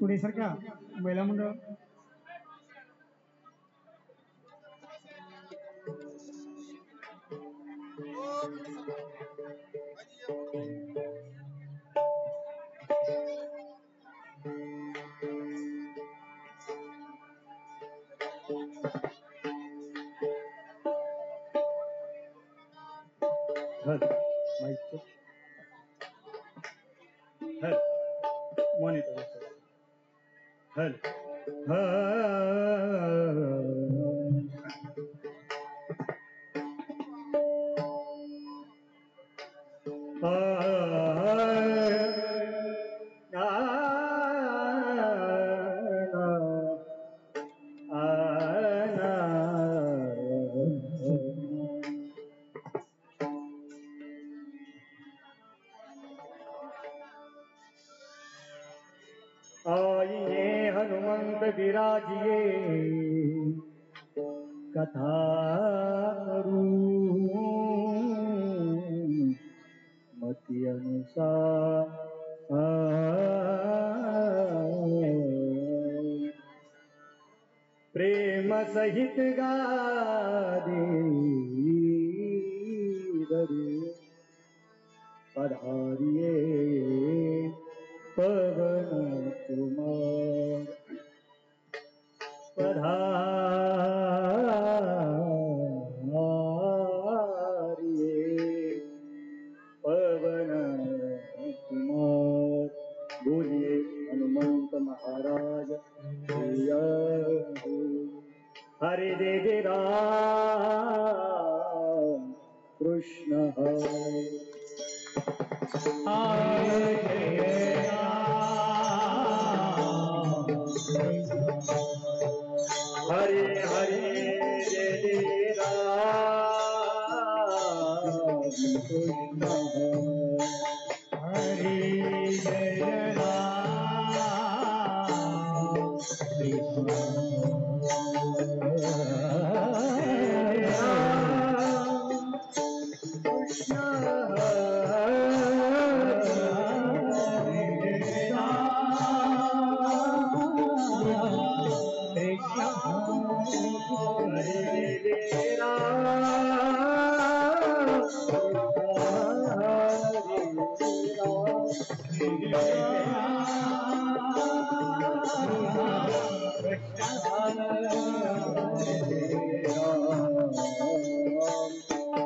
पुढे सर का महिला मंडळ हनुमंत विराजिए कथा करूं मति अनुसार प्रेम सहित गादी पधारिए पवन कुमार पधारिए पवन कुमार। बोलिए हनुमंत महाराज हरे दे राम कृष्ण हरे हरे जय राम कृष्ण हरे जय राम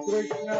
कृष्ण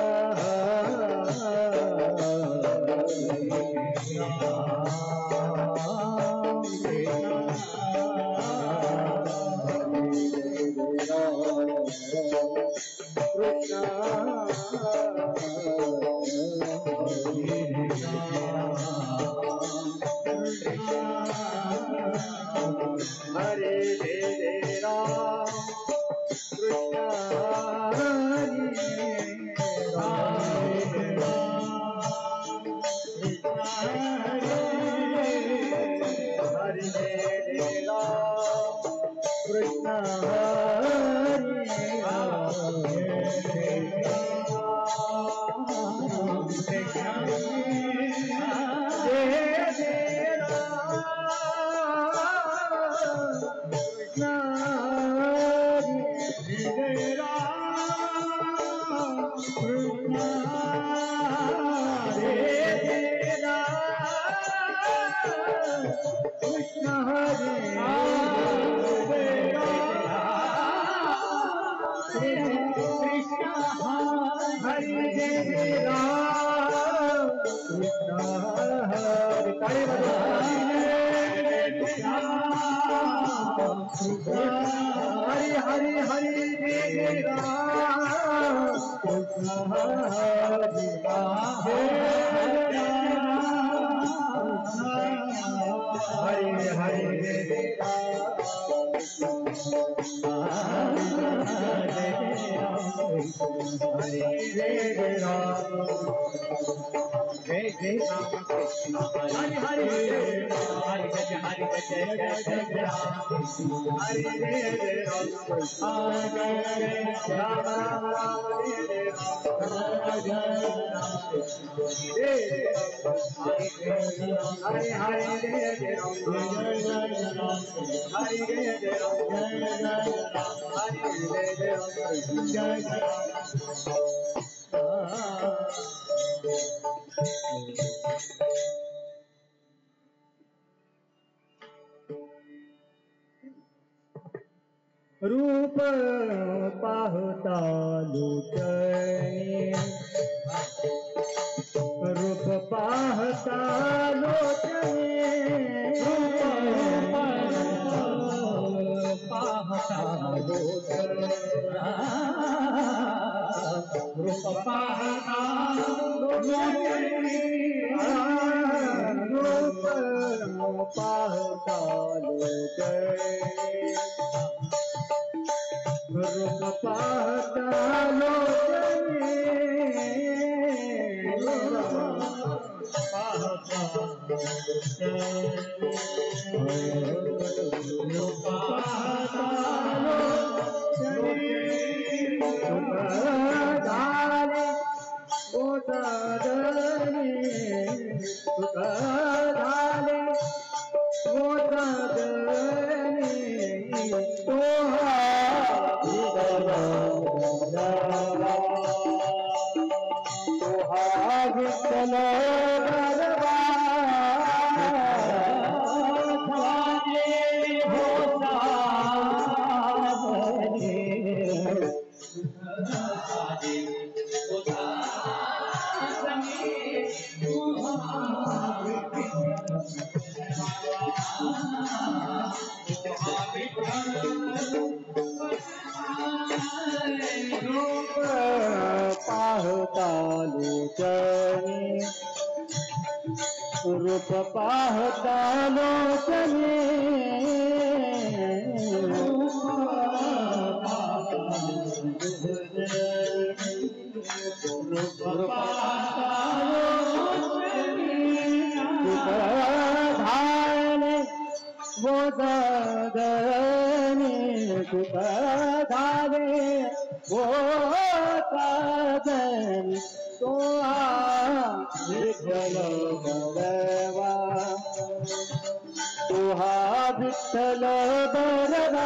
रूप पाहता लोचने रूप पाहता लोचने रूप पाहता लोचने रूप पाहता लोचने रूप पाहता लोचने रूप पाहता लोचने रूप पाहता लोचने रूप पाहता धाने वो दादने सुख धाने वो दादने तो विठ्ठल बरवा तुहा विठ्ठल बरवा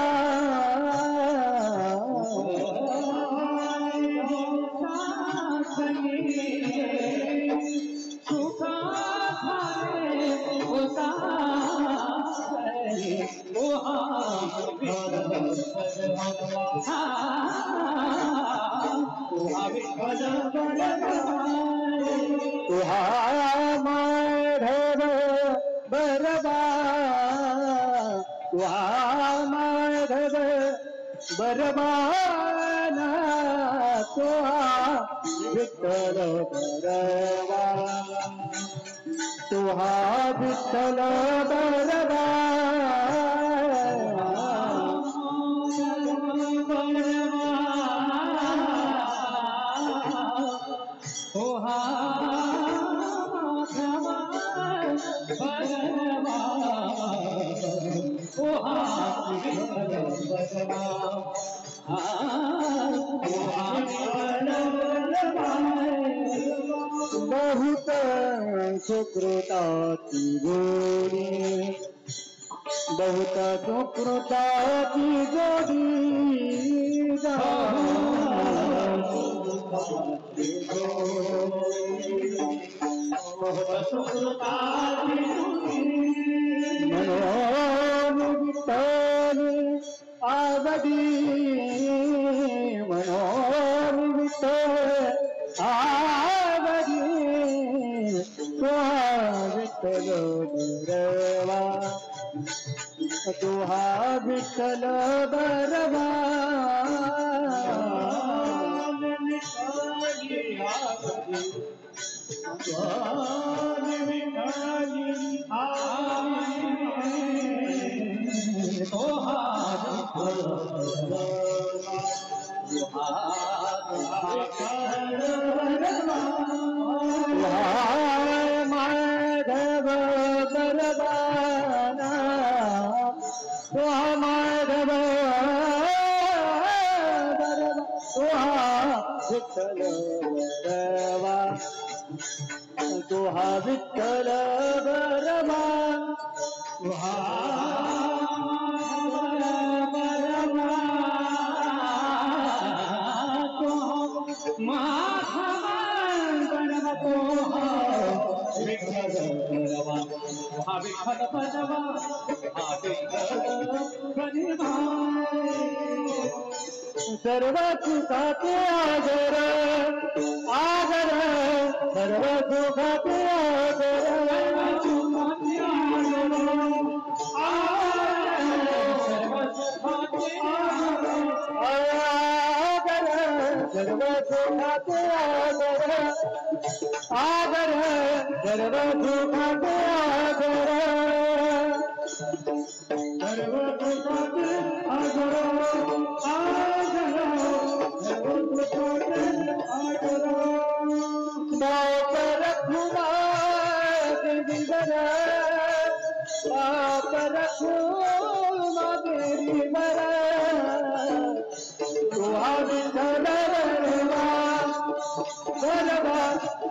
माधव बरबा माधव बरबाना विठ्ठल बरवा विठ्ठल बरवा बहुत सुकृताची जोडी बहुत सुकृताची जोडी मनोविठ्ठल आवडी मनोविठ्ठल आवडी विठ्ठल बरवा तुहा विठ्ठल बरवा माधव बरबाना माधव विठ्ठल बरवा तुहा विठ्ठल बरवा सर्व सुखाचे आदर आदर सर्व सुखाचे आदर सर्व सुखाचे आदर आदर सर्व सुखाचे आदर सर्व सुखाचे आदर सागर आप रखूं मेरी मर तुहा विठ्ठल बलवा बलवा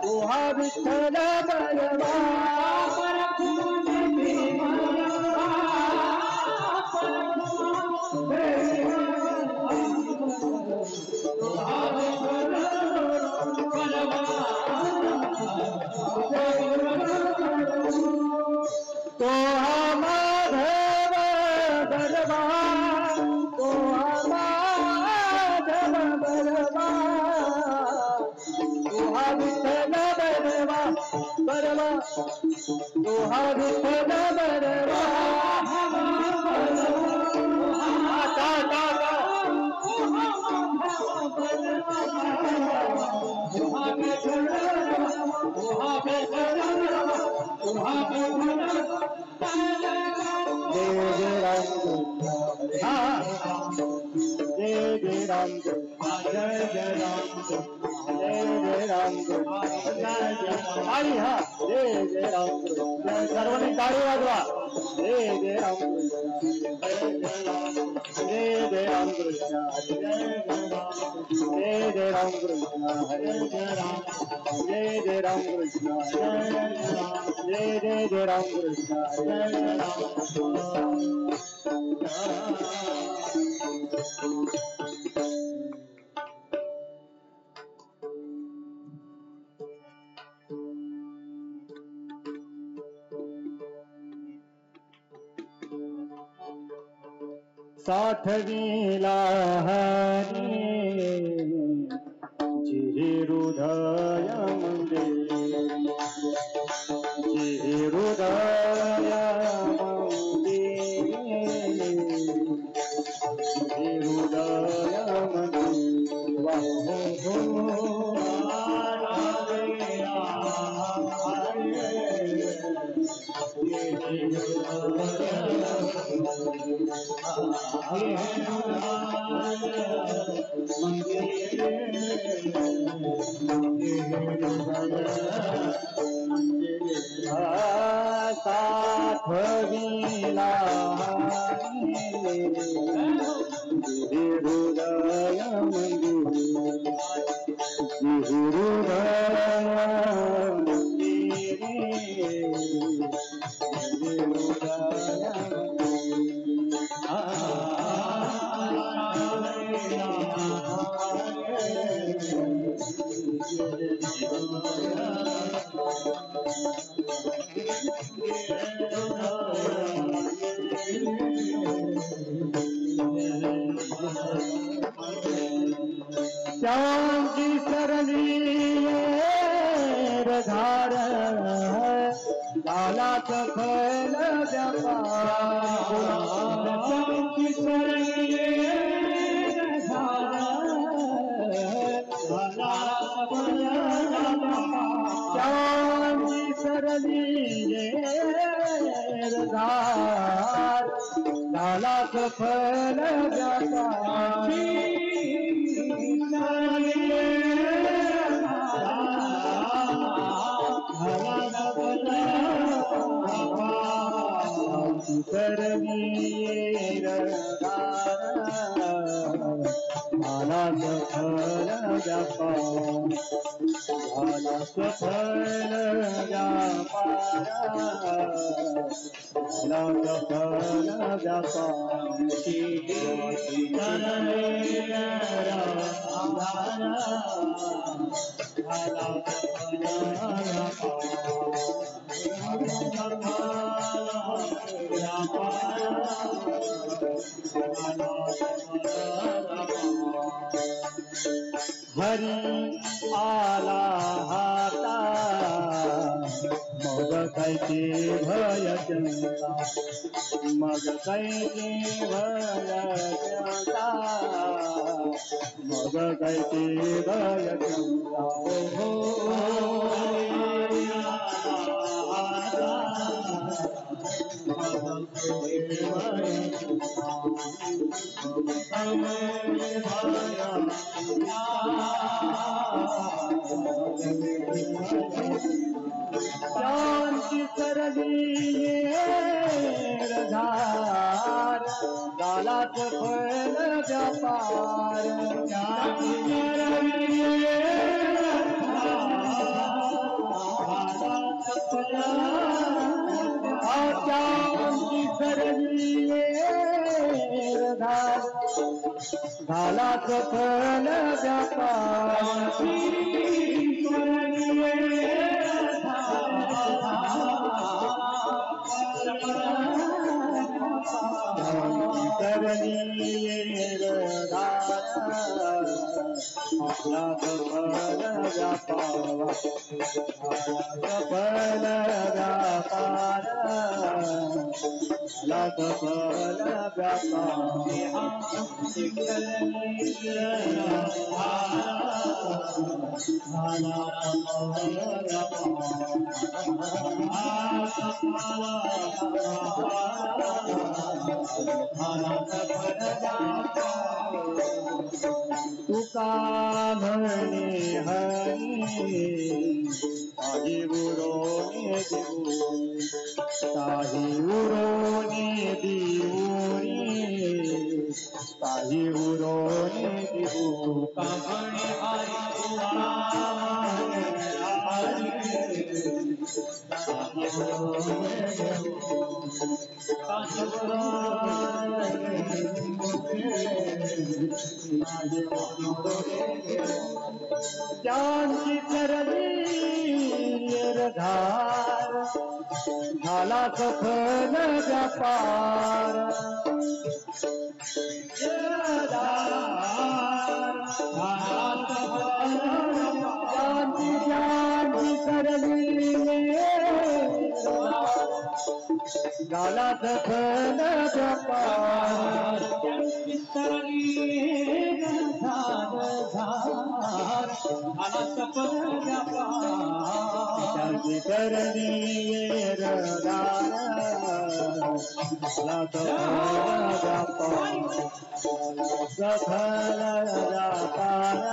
तुहा विठ्ठल बलवा तो माधव बलवा तो माधव बलवा तुहा विठ्ठल बलवा बलवा तुहा विठ्ठल बलवा जय जय राम जय जय राम जय जय राम आणि हा जय जय राम जय सर्वांनी टाळी वाजवा जय जय राम जय जय राम कृष्ण जय जय राम कृष्ण हरे जय राम जय जय राम कृष्ण जय जय राम कृष्ण जय राम साठवीला हरी जी हृदय मंदिर जी हृदय मंदिर जी हृदय मंदिर साठवीला हृदय मंदिर श्याम की सरली धार लाला सफल जपा श्याम की सरली धार लाला सफल श्याम की सरली धार लाला सफल जपा करवीर माला सफल जपा माला सफल जपा माला सफल जपा हरी आला हाता मग कैचे भय चिंता मग कैचे भय चिंता मग कैचे भय चिंता शांति करली धार झालाच फल व्यापार ज्यांची करली धार झालाच फल व्यापार तुका म्हणे हरी काही उरोने देऊ काही उरोने देऊरी काही उरोने देऊ का म्हणे हरी ज्यांची करली धार झाला सफल व्यापार ज्यांची करली झाला सफल व्यापार ज्यांची करली सफल व्यापार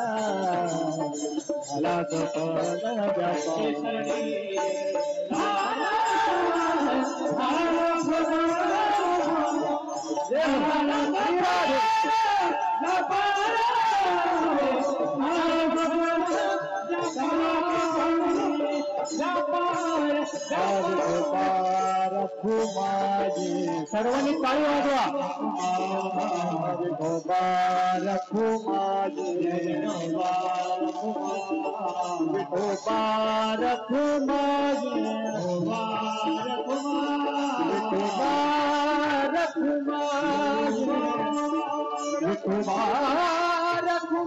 सर्वांनी टाळी वाजवा विठोबा रखू माझी विठोबा रखू माझी विठोबा रखू माझी विठोबा रखू माझी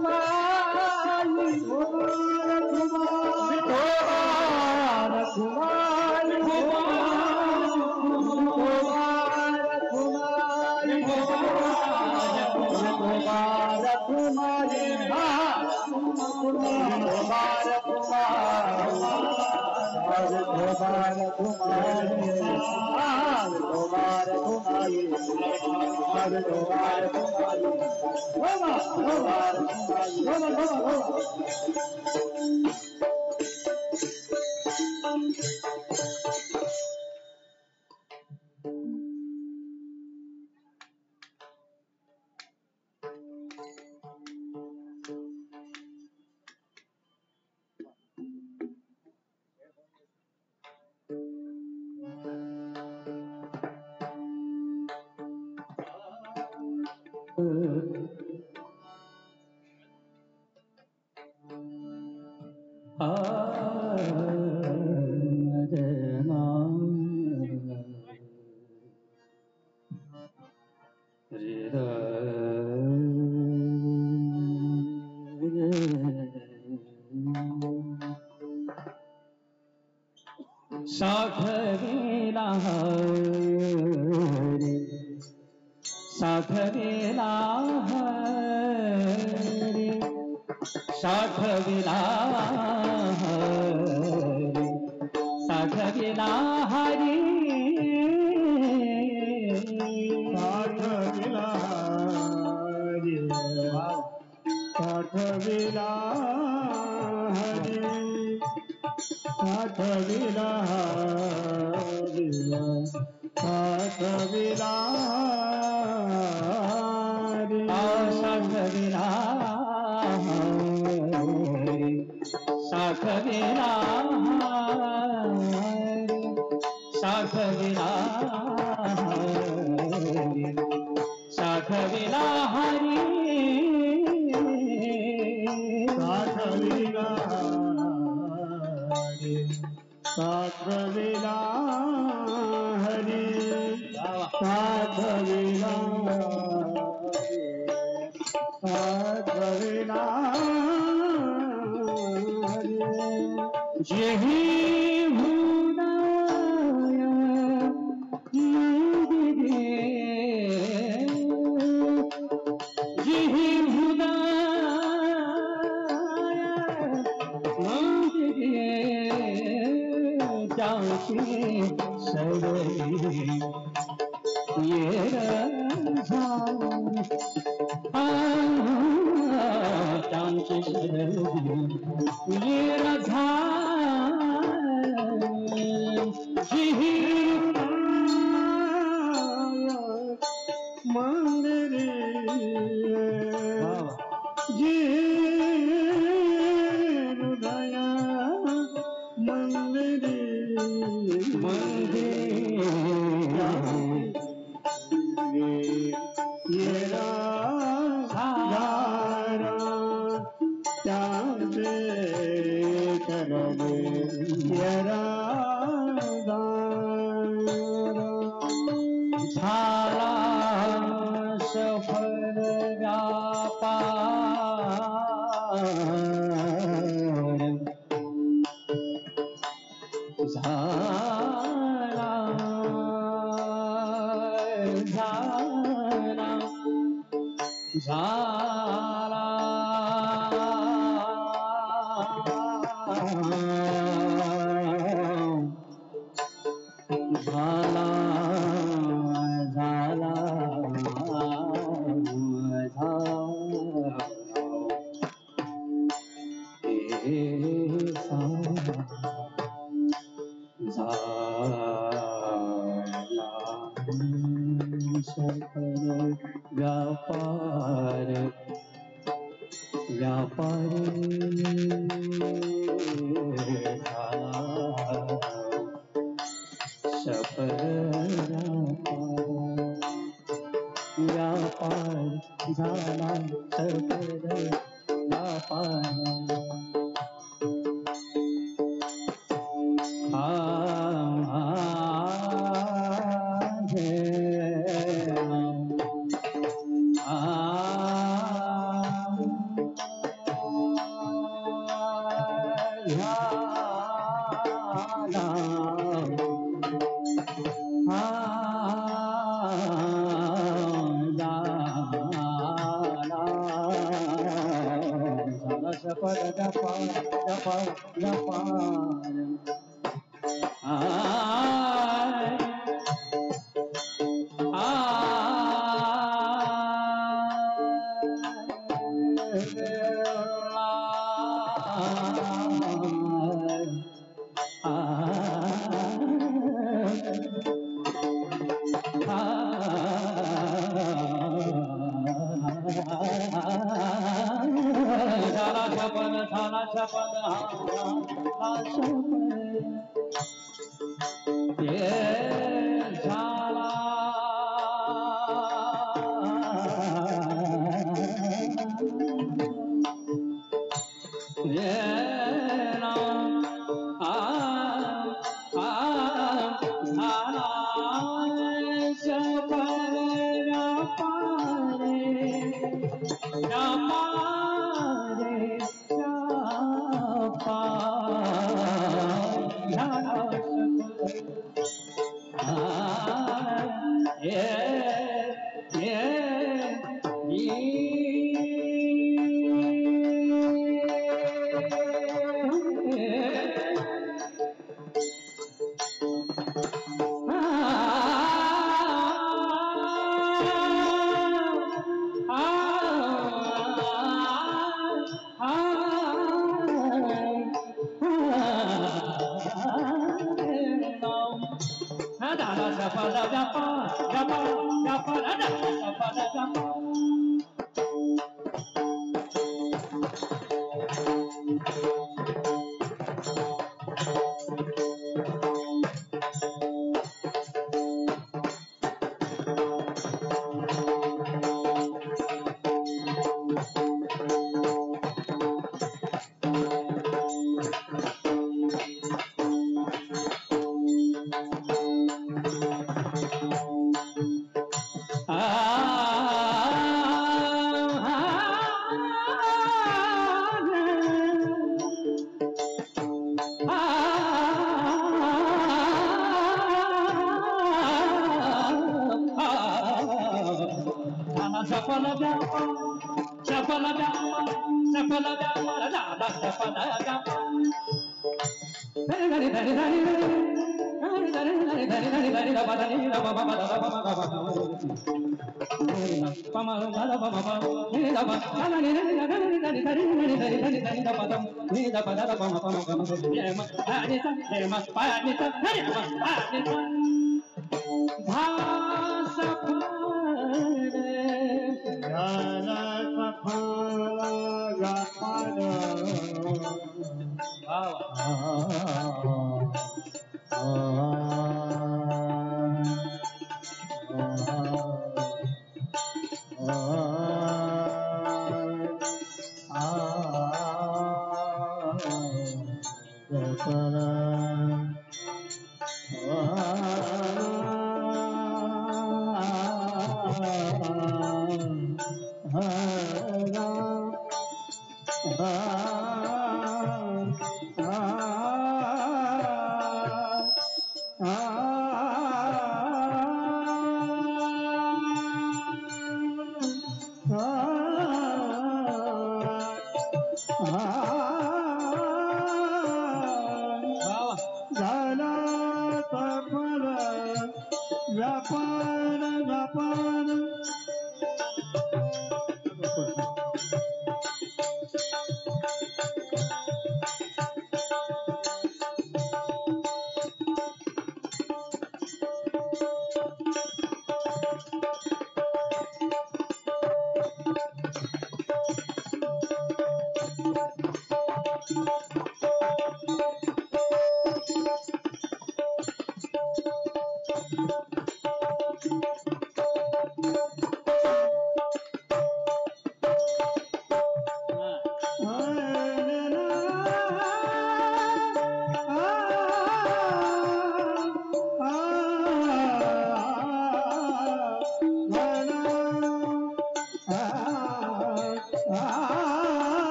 विठोबा रखू साखरेला हरे साखरेला हरे साखरेला हरे साखरेला हरे साखरेला हरे साखरेला हरे साखरेला साखविला साखविला हरी साखविला साखविला हरी साखविला साखविला जेही भूदाय मंदिरे जेही भूदाय मंदिरे जाऊची सवई ये रहा जाऊची सवई ये रहा जेही मंदिरे जी हृदय मंदिरे ये राधारा त्यागे करवे ये राधारा झाला सफल व्यापार झाला झाला झाला झाला झाला सफल व्यापार व्यापारी सफल व्यापार झाला सफल व्यापार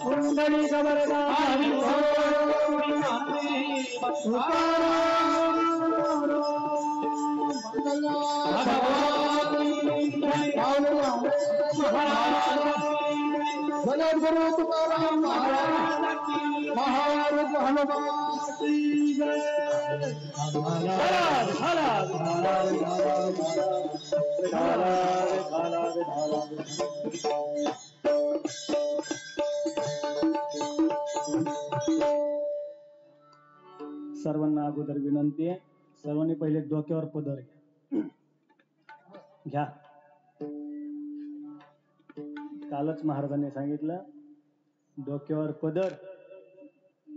कुंडली गबरदा गुरु तुकाराम महाराज सर्वांना अगोदर विनंती आहे, सर्वांनी पहिले डोक्यावर पदर घ्या. कालच महाराजांनी सांगितलं, डोक्यावर पदर,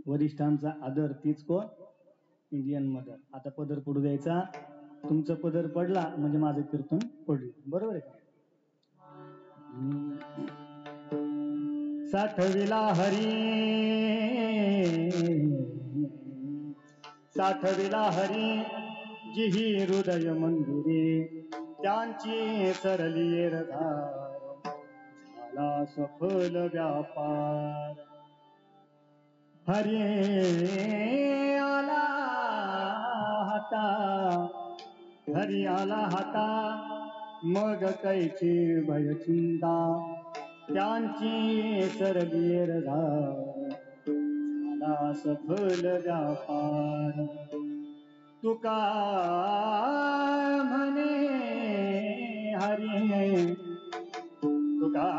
वरिष्ठांचा आदर, तीच कोण? Indian mother. आता पदर पडू द्यायचा. तुमचं पदर पडला म्हणजे माझं कीर्तन पडलं. बरोबर आहे का? साठविला हरी, साठविला हरी जिही हृदय मंदिरे, त्यांची सरली धार, झाला सफल व्यापार. हरी आला हाता, हरी आला हाता, मग कैची भय चिंता, त्यांची सरली धार, झाला सफल व्यापार. तुका म्हणे हरी, तुका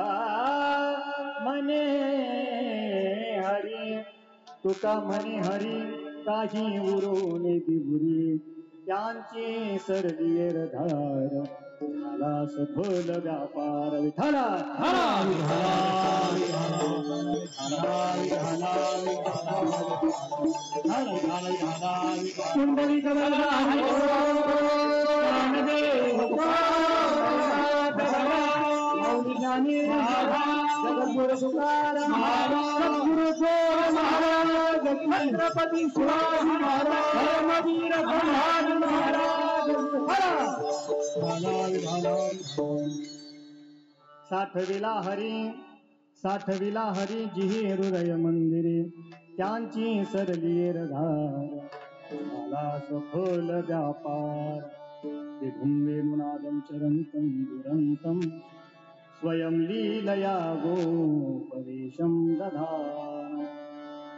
म्हणे हरी, तुका म्हणे हरी, काही उरून दिबुरी, त्यांची सरली धार, झाला सफल व्यापार. विठाला कुंडली जगद्गुरु तुकाराम सद्गुरु महाराज, छत्रपती शिवाजी महाराज, धर्मवीर भगवान महाराज. साठविला हरी, साठविला हरी जिही हृदय मंदिरे, त्यांची सरली धार, झाला सफल व्यापार. विभुं वेणुनादं चरन्तं दुरन्तं, स्वयं लीलया गोपवेशं दधान.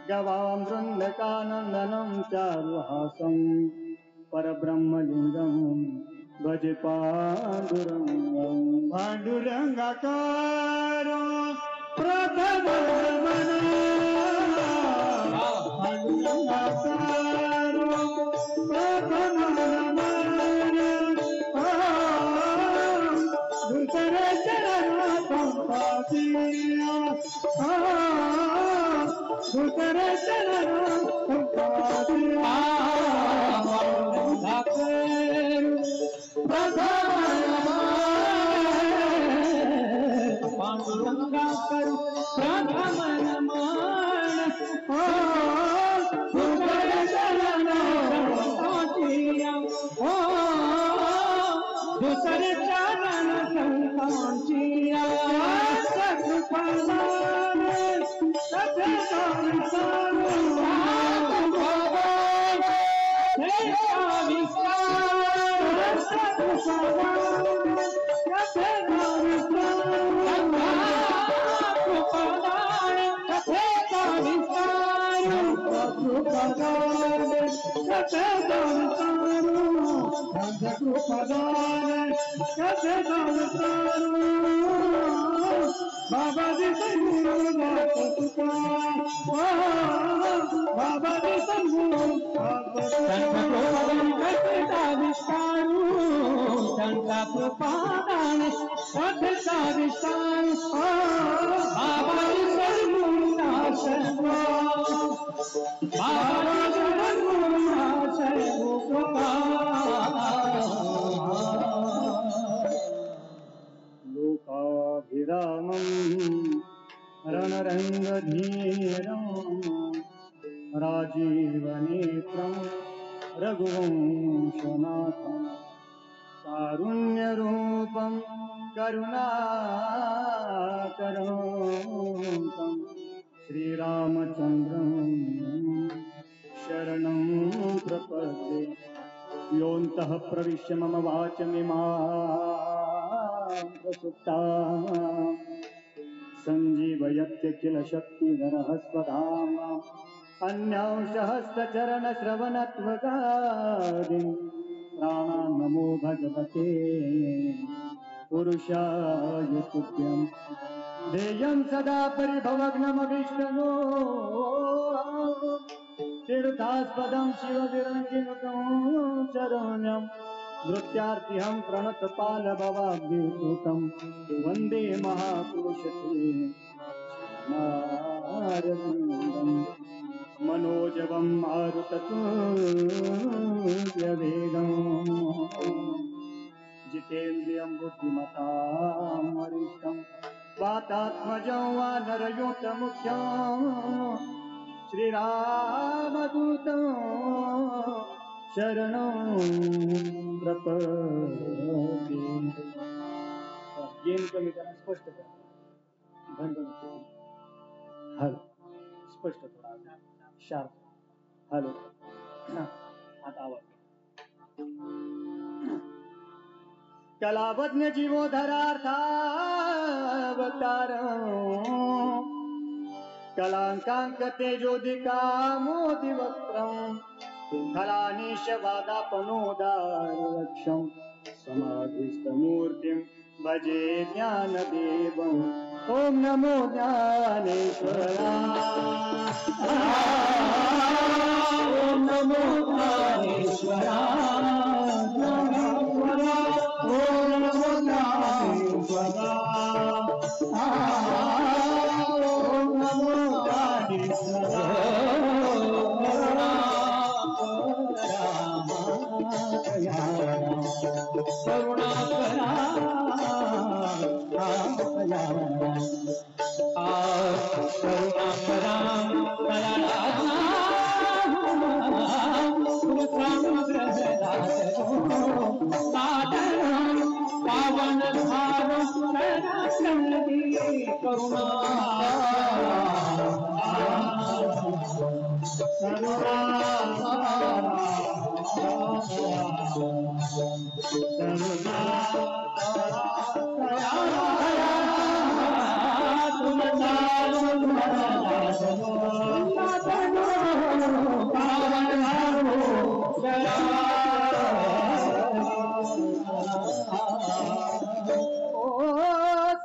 गवां वृन्दकानन्दनं चारुहासं, परब्रह्मलिङ्गं भज पाण्डुरङ्गं. पाण्डुरङ्गाकार प्रथम मन, पाण्डुरङ्गाकार प्रथम मन, दुसर चरण संपादिया, दुसर चरण संपादिया. पांडुरंगाकर प्रथम नमन, दुसर चरण संपादिया, दुसर चरण संपादिया. सत्कृपादान बाबा जी संगुरु बाबा जी संगुरु त्यांचा कृपादान कथेचा विस्तार. बाबा जी संगुरु बाबा जी संगुरु लोकाभिरामं रणरङ्गधीरं, राजीवनेत्रं रघुवंशनाथं कारुण्यरूपं करुणाकरं श्रीरामचन्द्रं शरणं प्रपद्ये। योऽन्तः प्रविश्य मम वाचमिमां प्रसुप्ताम् सञ्जीवयत्य किल शक्तिधरः स्वधाम्ना अन्यांशहस्तचरणश्रवणत्वगादिन् प्राणान् नमो भगवते पुरुषाय तुभ्यं। ध्येयं सदा परिभवग्नमभीष्टनो तीर्थास्पदं शिवविरञ्जिनुतं शरण्यं नृत्यार्तिहं प्रणतपालभवाब्धिपूतं वन्दे महापुरुषते नारविन्दं मनोजवं मारुततुल्यवेगं जितेन्द्रियं बुद्धिमतां वरिष्ठं वातात्मजं वानरयूथमुख्यं श्रीरामदूतं शरणं प्रपद्ये। गेम कमी करा, स्पष्ट करा, हॅलो स्पष्ट थोडा शार्प हॅलो आता आवाज कलावज्ञ जीवोधरार्थावतार कलांकांक तेजोदिका मोदिवक्त्रं फलानीशवादापनोदारक्षं समाधिस्थमूर्तिं भजे ज्ञानदेवम्। ॐ नमो ज्ञानेश्वराय ॐ नमो ज्ञानेश्वराय ॐ नमो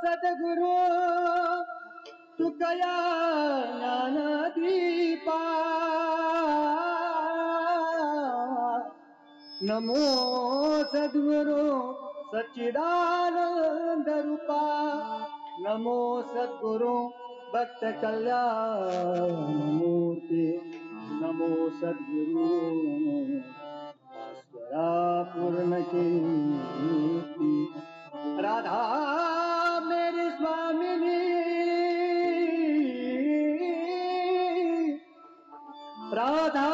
सद्गुरु तुकया ज्ञानदीपा नमो सद्गुरु सच्चिदानंद रूपा नमो सद्गुरु भक्त कल्याण मूर्ति नमो सद्गुरु ईश्वरा पूर्ण कीर्ति। राधा मेरी स्वामिनी राधा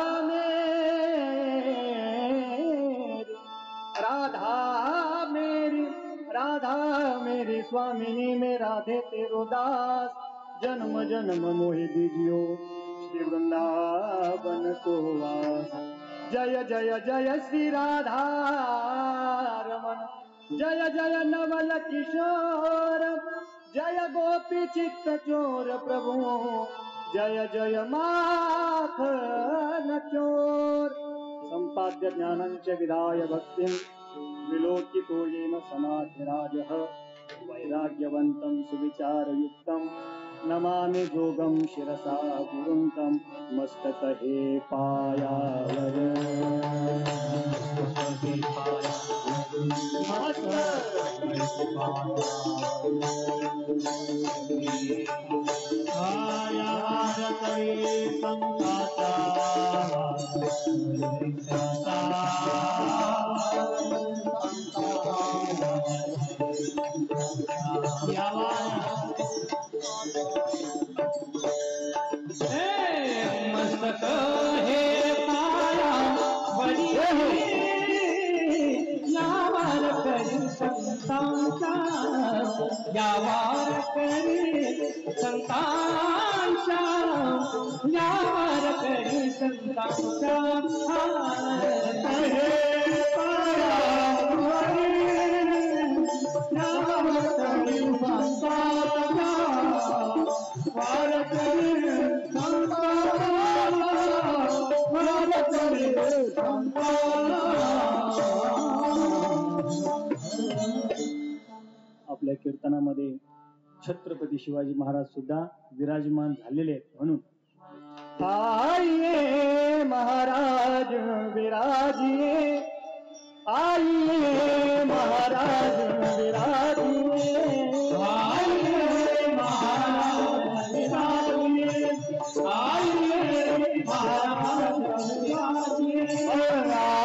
मेरी स्वामिनी में राधे तेरो दास जन्म जन्म मोहि दीजियो श्री वृंदावन को वास। जय जय जय श्री राधा रमन जय जय नवल किशोर जय गोपी चित्त चोर प्रभु जय जय माखन चोर। संपाद्य ज्ञानञ्च विधाय भक्तिं विलोकितो येन समाधिराजः वैराग्यवन्तं सुविचारयुक्तं नमामि जोगं शिरसा गुरुं तं मस्तकहे पायावर मस्तक हे पाया बड़ी संतांचा या वारकरी संतांचा या वारकरी संतांचा आपल्या कीर्तनामध्ये छत्रपती शिवाजी महाराज सुद्धा विराजमान झालेले आहेत. म्हणून आइए महाराज विराजिए आइए महाराज विराजिए आइए महाराज विराजिए आइए महाराज विराजिए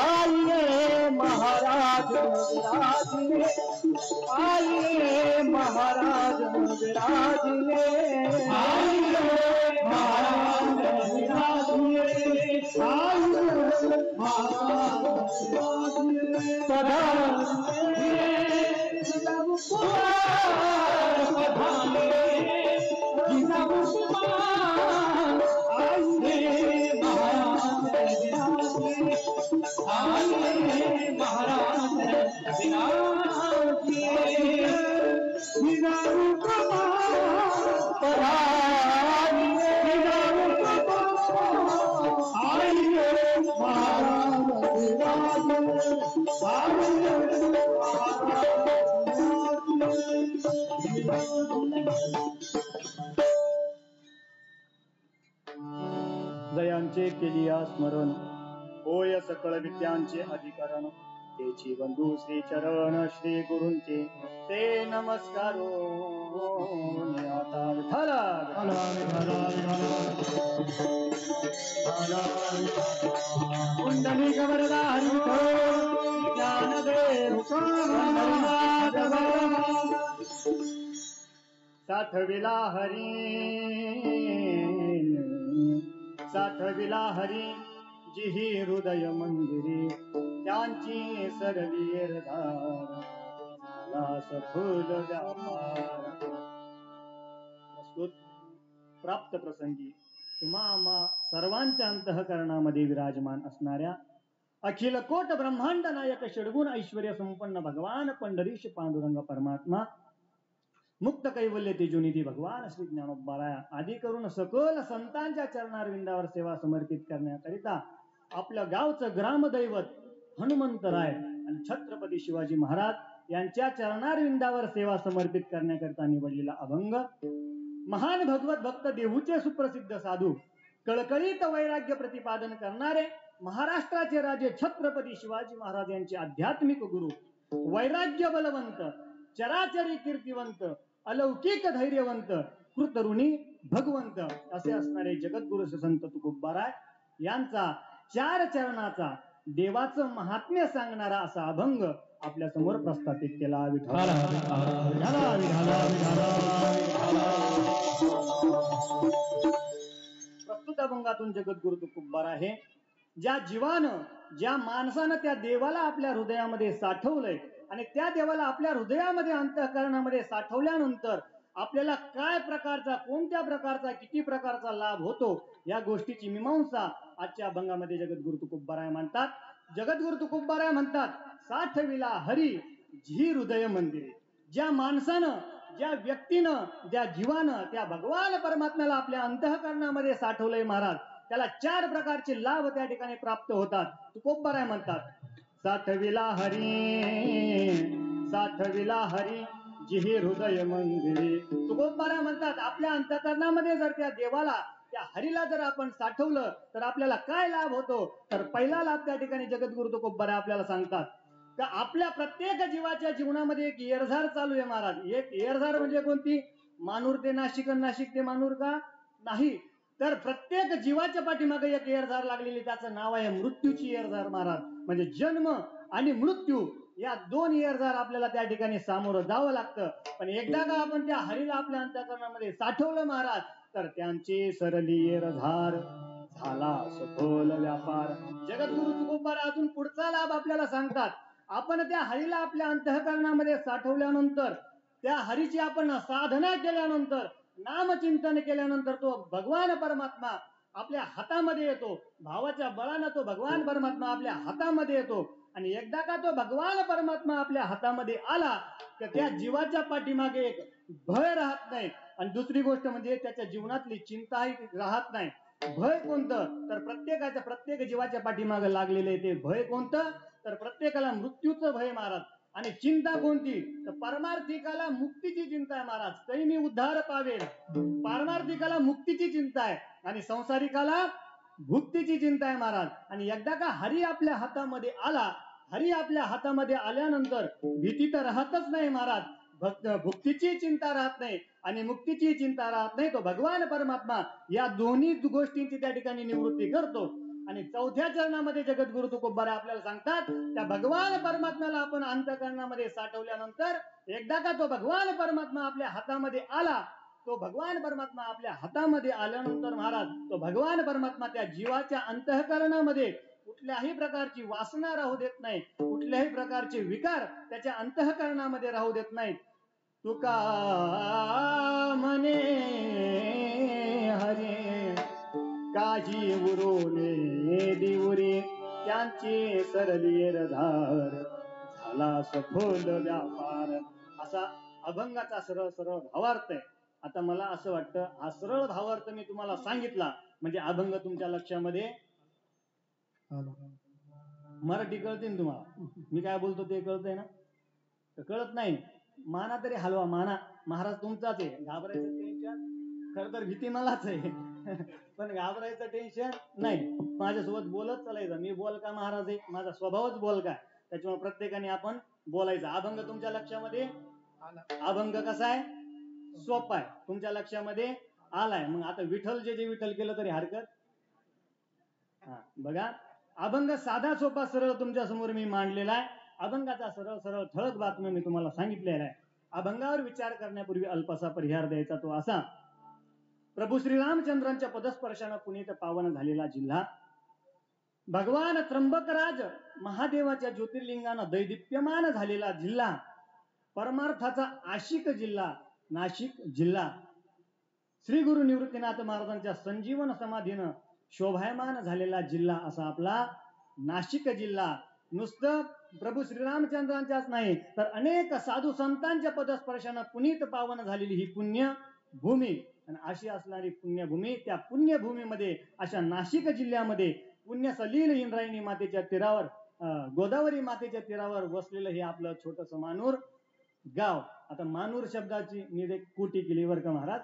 आइए महाराज विराजिए आइए महाराज विराजिए आइए महाराज विराजिए आइए महाराज विराजिए सदा जयांचे केलिया स्मरण होय सकळ विद्यांचे अधिकरण तेची बंधू श्री चरण श्री गुरूंचे ते नमस्कारो आता विठाला कुंडली कवरदा ज्ञानदेव साठविला हरी जिही हृदय मंदिरी त्यांची सरली झाला सफल व्यापार. प्रस्तुत प्राप्त प्रसंगी तुम्हा सर्वांच्या अंतःकरणामध्ये विराजमान असणाऱ्या अखिल कोट ब्रह्मांड नायक षडगुण ऐश्वर्य संपन्न भगवान पंढरीश पांडुरंग परमात्मा मुक्त कैवल्य तेजोनिधी भगवान श्री ज्ञानोबाराया आदी करून सकल संतांच्या चरणारविंदावर सेवा समर्पित करण्याकरिता आपल्या गावचं ग्रामदैवत हनुमंतराय आणि छत्रपती शिवाजी महाराज यांच्या चरणारविंदावर सेवा समर्पित करण्याकरिता निवडलेला अभंग महान भगवत भक्त देहूचे सुप्रसिद्ध साधू कळकळीत वैराग्य प्रतिपादन करणारे महाराष्ट्राचे राजे छत्रपती शिवाजी महाराज यांचे आध्यात्मिक गुरु वैराग्य बलवंत चराचरी कीर्तिवंत अलौकिक धैर्यवंत कृतऋणी भगवंत असे असणारे जगद्गुरु संत तुकोबाराय यांचा 4 चरणाचा देवाचं महात्म्य सांगणारा असा अभंग आपल्या समोर प्रस्थापित केला. प्रस्तुत अभंगातून जगद्गुरु तुकोबाराय हे ज्या जीवानं ज्या माणसानं त्या देवाला आपल्या हृदयामध्ये साठवलंय आणि त्या देवाला आपल्या हृदयामध्ये अंतःकरणामध्ये साठवल्यानंतर आपल्याला काय प्रकारचा कोणत्या प्रकारचा किती प्रकारचा लाभ होतो या गोष्टीची मीमांसा आजच्या अभंगामध्ये जगद्गुरु तुकोबाराय म्हणतात. जगद्गुरु तुकोबाराय म्हणतात साठविला हरी जी हृदय मंदिरे. ज्या माणसानं ज्या व्यक्तीनं ज्या जीवानं त्या भगवान परमात्म्याला आपल्या अंतःकरणामध्ये साठवलंय महाराज त्याला 4 प्रकारचे लाभ त्या ठिकाणी प्राप्त होतात. तुकोबाराय म्हणतात साठविला हरी जिही हृदय मंदिरी. तुकोबाराय म्हणतात आपल्या अंतःकरणामध्ये जर त्या देवाला त्या हरीला जर आपण साठवलं तर आपल्याला काय लाभ होतो तर पहिला लाभ त्या ठिकाणी जगद्गुरु तुकोबाराय आपल्याला सांगतात का आपल्या प्रत्येक जीवाच्या जीवनामध्ये एक येरझार चालू आहे महाराज. एक येरझार म्हणजे कोणती? मानूर ते नाशिक, नाशिक ते मानूर का नाही तर प्रत्येक जीवाच्या पाठीमागे एक येरझार लागलेली त्याचं नाव आहे मृत्यूची येरझार महाराज. म्हणजे जन्म आणि मृत्यू या 2 येरझार आपल्याला त्या ठिकाणी सामोरं जावं लागतं. पण एकदा का आपण त्या हरीला आपल्या अंतःकरणामध्ये साठवलं महाराज तर त्यांची सरली येरझार झाला सखोल व्यापार. जगद्गुरु तुकोबाराय अजून पुढचा लाभ आपल्याला सांगतात आपण त्या हरीला आपल्या अंतःकरणामध्ये साठवल्यानंतर, त्या हरीची आपण साधना केल्यानंतर, नामचिंतन केल्यानंतर तो भगवान परमात्मा आपल्या हातामध्ये येतो. भावाच्या बळानं तो भगवान परमात्मा आपल्या हातामध्ये येतो. आणि एकदा का तो भगवान परमात्मा आपल्या हातामध्ये आला तर त्या जीवाच्या पाठीमागे एक भय राहत नाही. आणि दुसरी गोष्ट म्हणजे त्याच्या जीवनातली चिंताही राहत नाही. भय कोणतं? तर प्रत्येक जीवाच्या पाठीमागे लागलेले ते भय कोणतं? तर प्रत्येकाला मृत्यूचं भय महाराज. आणि चिंता कोणती? तर पारमार्थिकाला मुक्तीची चिंता आहे महाराज. तरी मी उद्धार पावेल. पारमार्थिकाला मुक्तीची चिंता आहे आणि संसारिकाला भुक्तीची चिंता आहे महाराज. आणि एकदा का हरी आपल्या हातामध्ये आला, हरी आपल्या हातामध्ये आल्यानंतर भीती तर राहतच नाही महाराज. भुक्तीची चिंता राहत नाही आणि मुक्तीची चिंता राहत नाही. तो भगवान परमात्मा या दोन्ही गोष्टींची त्या ठिकाणी निवृत्ती करतो. आणि चौथ्या चरणामध्ये जगद्गुरु तुकोबार आपल्याला सांगतात, त्या भगवान परमात्म्याला आपण अंतःकरणामध्ये साठवल्यानंतर एकदा का तो भगवान परमात्मा आपल्या हातामध्ये आला, तो भगवान परमात्मा आपल्या हातामध्ये आल्यानंतर महाराज, तो भगवान परमात्मा त्या जीवाच्या अंतःकरणामध्ये कुठल्याही प्रकारची वासना राहू देत नाही, कुठल्याही प्रकारचे विकार त्याच्या अंतःकरणामध्ये राहू देत नाहीत. तुका म्हणे हरे काही उरोने दिवरे त्यांचे सरलीर धार झाला सफल व्यापार. असा अभंगाचा सरळ सरळ भावार्थ आहे. आता मला असं वाटतं हा सरळ भावार्थ मी तुम्हाला सांगितला म्हणजे अभंग तुमच्या लक्षामध्ये मराठी कळते ना तुम्हाला? मी काय बोलतो ते कळतंय ना? तर कळत नाही माना तरी हलवा माना. महाराज तुमचाच आहे. घाबरायचं टेन्शन, खर तर भीती मलाच आहे पण घाबरायचं टेन्शन नाही. माझ्यासोबत बोलत चालायचं. मी बोल का महाराज आहे, माझा स्वभावच बोल का. त्याच्यामुळे प्रत्येकाने आपण बोलायचं. अभंग तुमच्या लक्षामध्ये अभंग कसा आहे? सोपा आहे. तुमच्या लक्षामध्ये आलाय. मग आता विठ्ठल जे विठ्ठल केलं तरी हरकत. हा बघा, अभंग साधा सोपा सरळ तुमच्या समोर मी मांडलेला आहे. अभंगाचा सरळ सरळ ठळक बातम्या मी तुम्हाला सांगितलेला आहे. अभंगावर विचार करण्यापूर्वी अल्पसा परिहार द्यायचा तो असा. प्रभू श्रीरामचंद्रांच्या पदस्पर्शाने पुनीत पावन झालेला जिल्हा, भगवान त्र्यंबकराज महादेवाच्या ज्योतिर्लिंगानं दैदिप्यमान झालेला जिल्हा, परमार्थाचा आशिक जिल्हा नाशिक जिल्हा, श्री गुरु निवृत्तीनाथ महाराजांच्या संजीवन समाधीनं शोभायमान झालेला जिल्हा असा आपला नाशिक जिल्हा. नुसतं प्रभू श्रीरामचंद्रांच्याच नाही तर अनेक साधू संतांच्या पदस्पर्शानं पुनीत पावन झालेली ही पुण्य भूमी. आणि अशी असणारी पुण्यभूमी, त्या पुण्यभूमीमध्ये अशा नाशिक जिल्ह्यामध्ये पुण्य सलील इंद्रायणी मातेच्या तीरावर, गोदावरी मातेच्या तीरावर वसलेलं हे आपलं छोटस मानूर गाव. आता मानूर शब्दाची मी एक कोटी केली बरं का महाराज.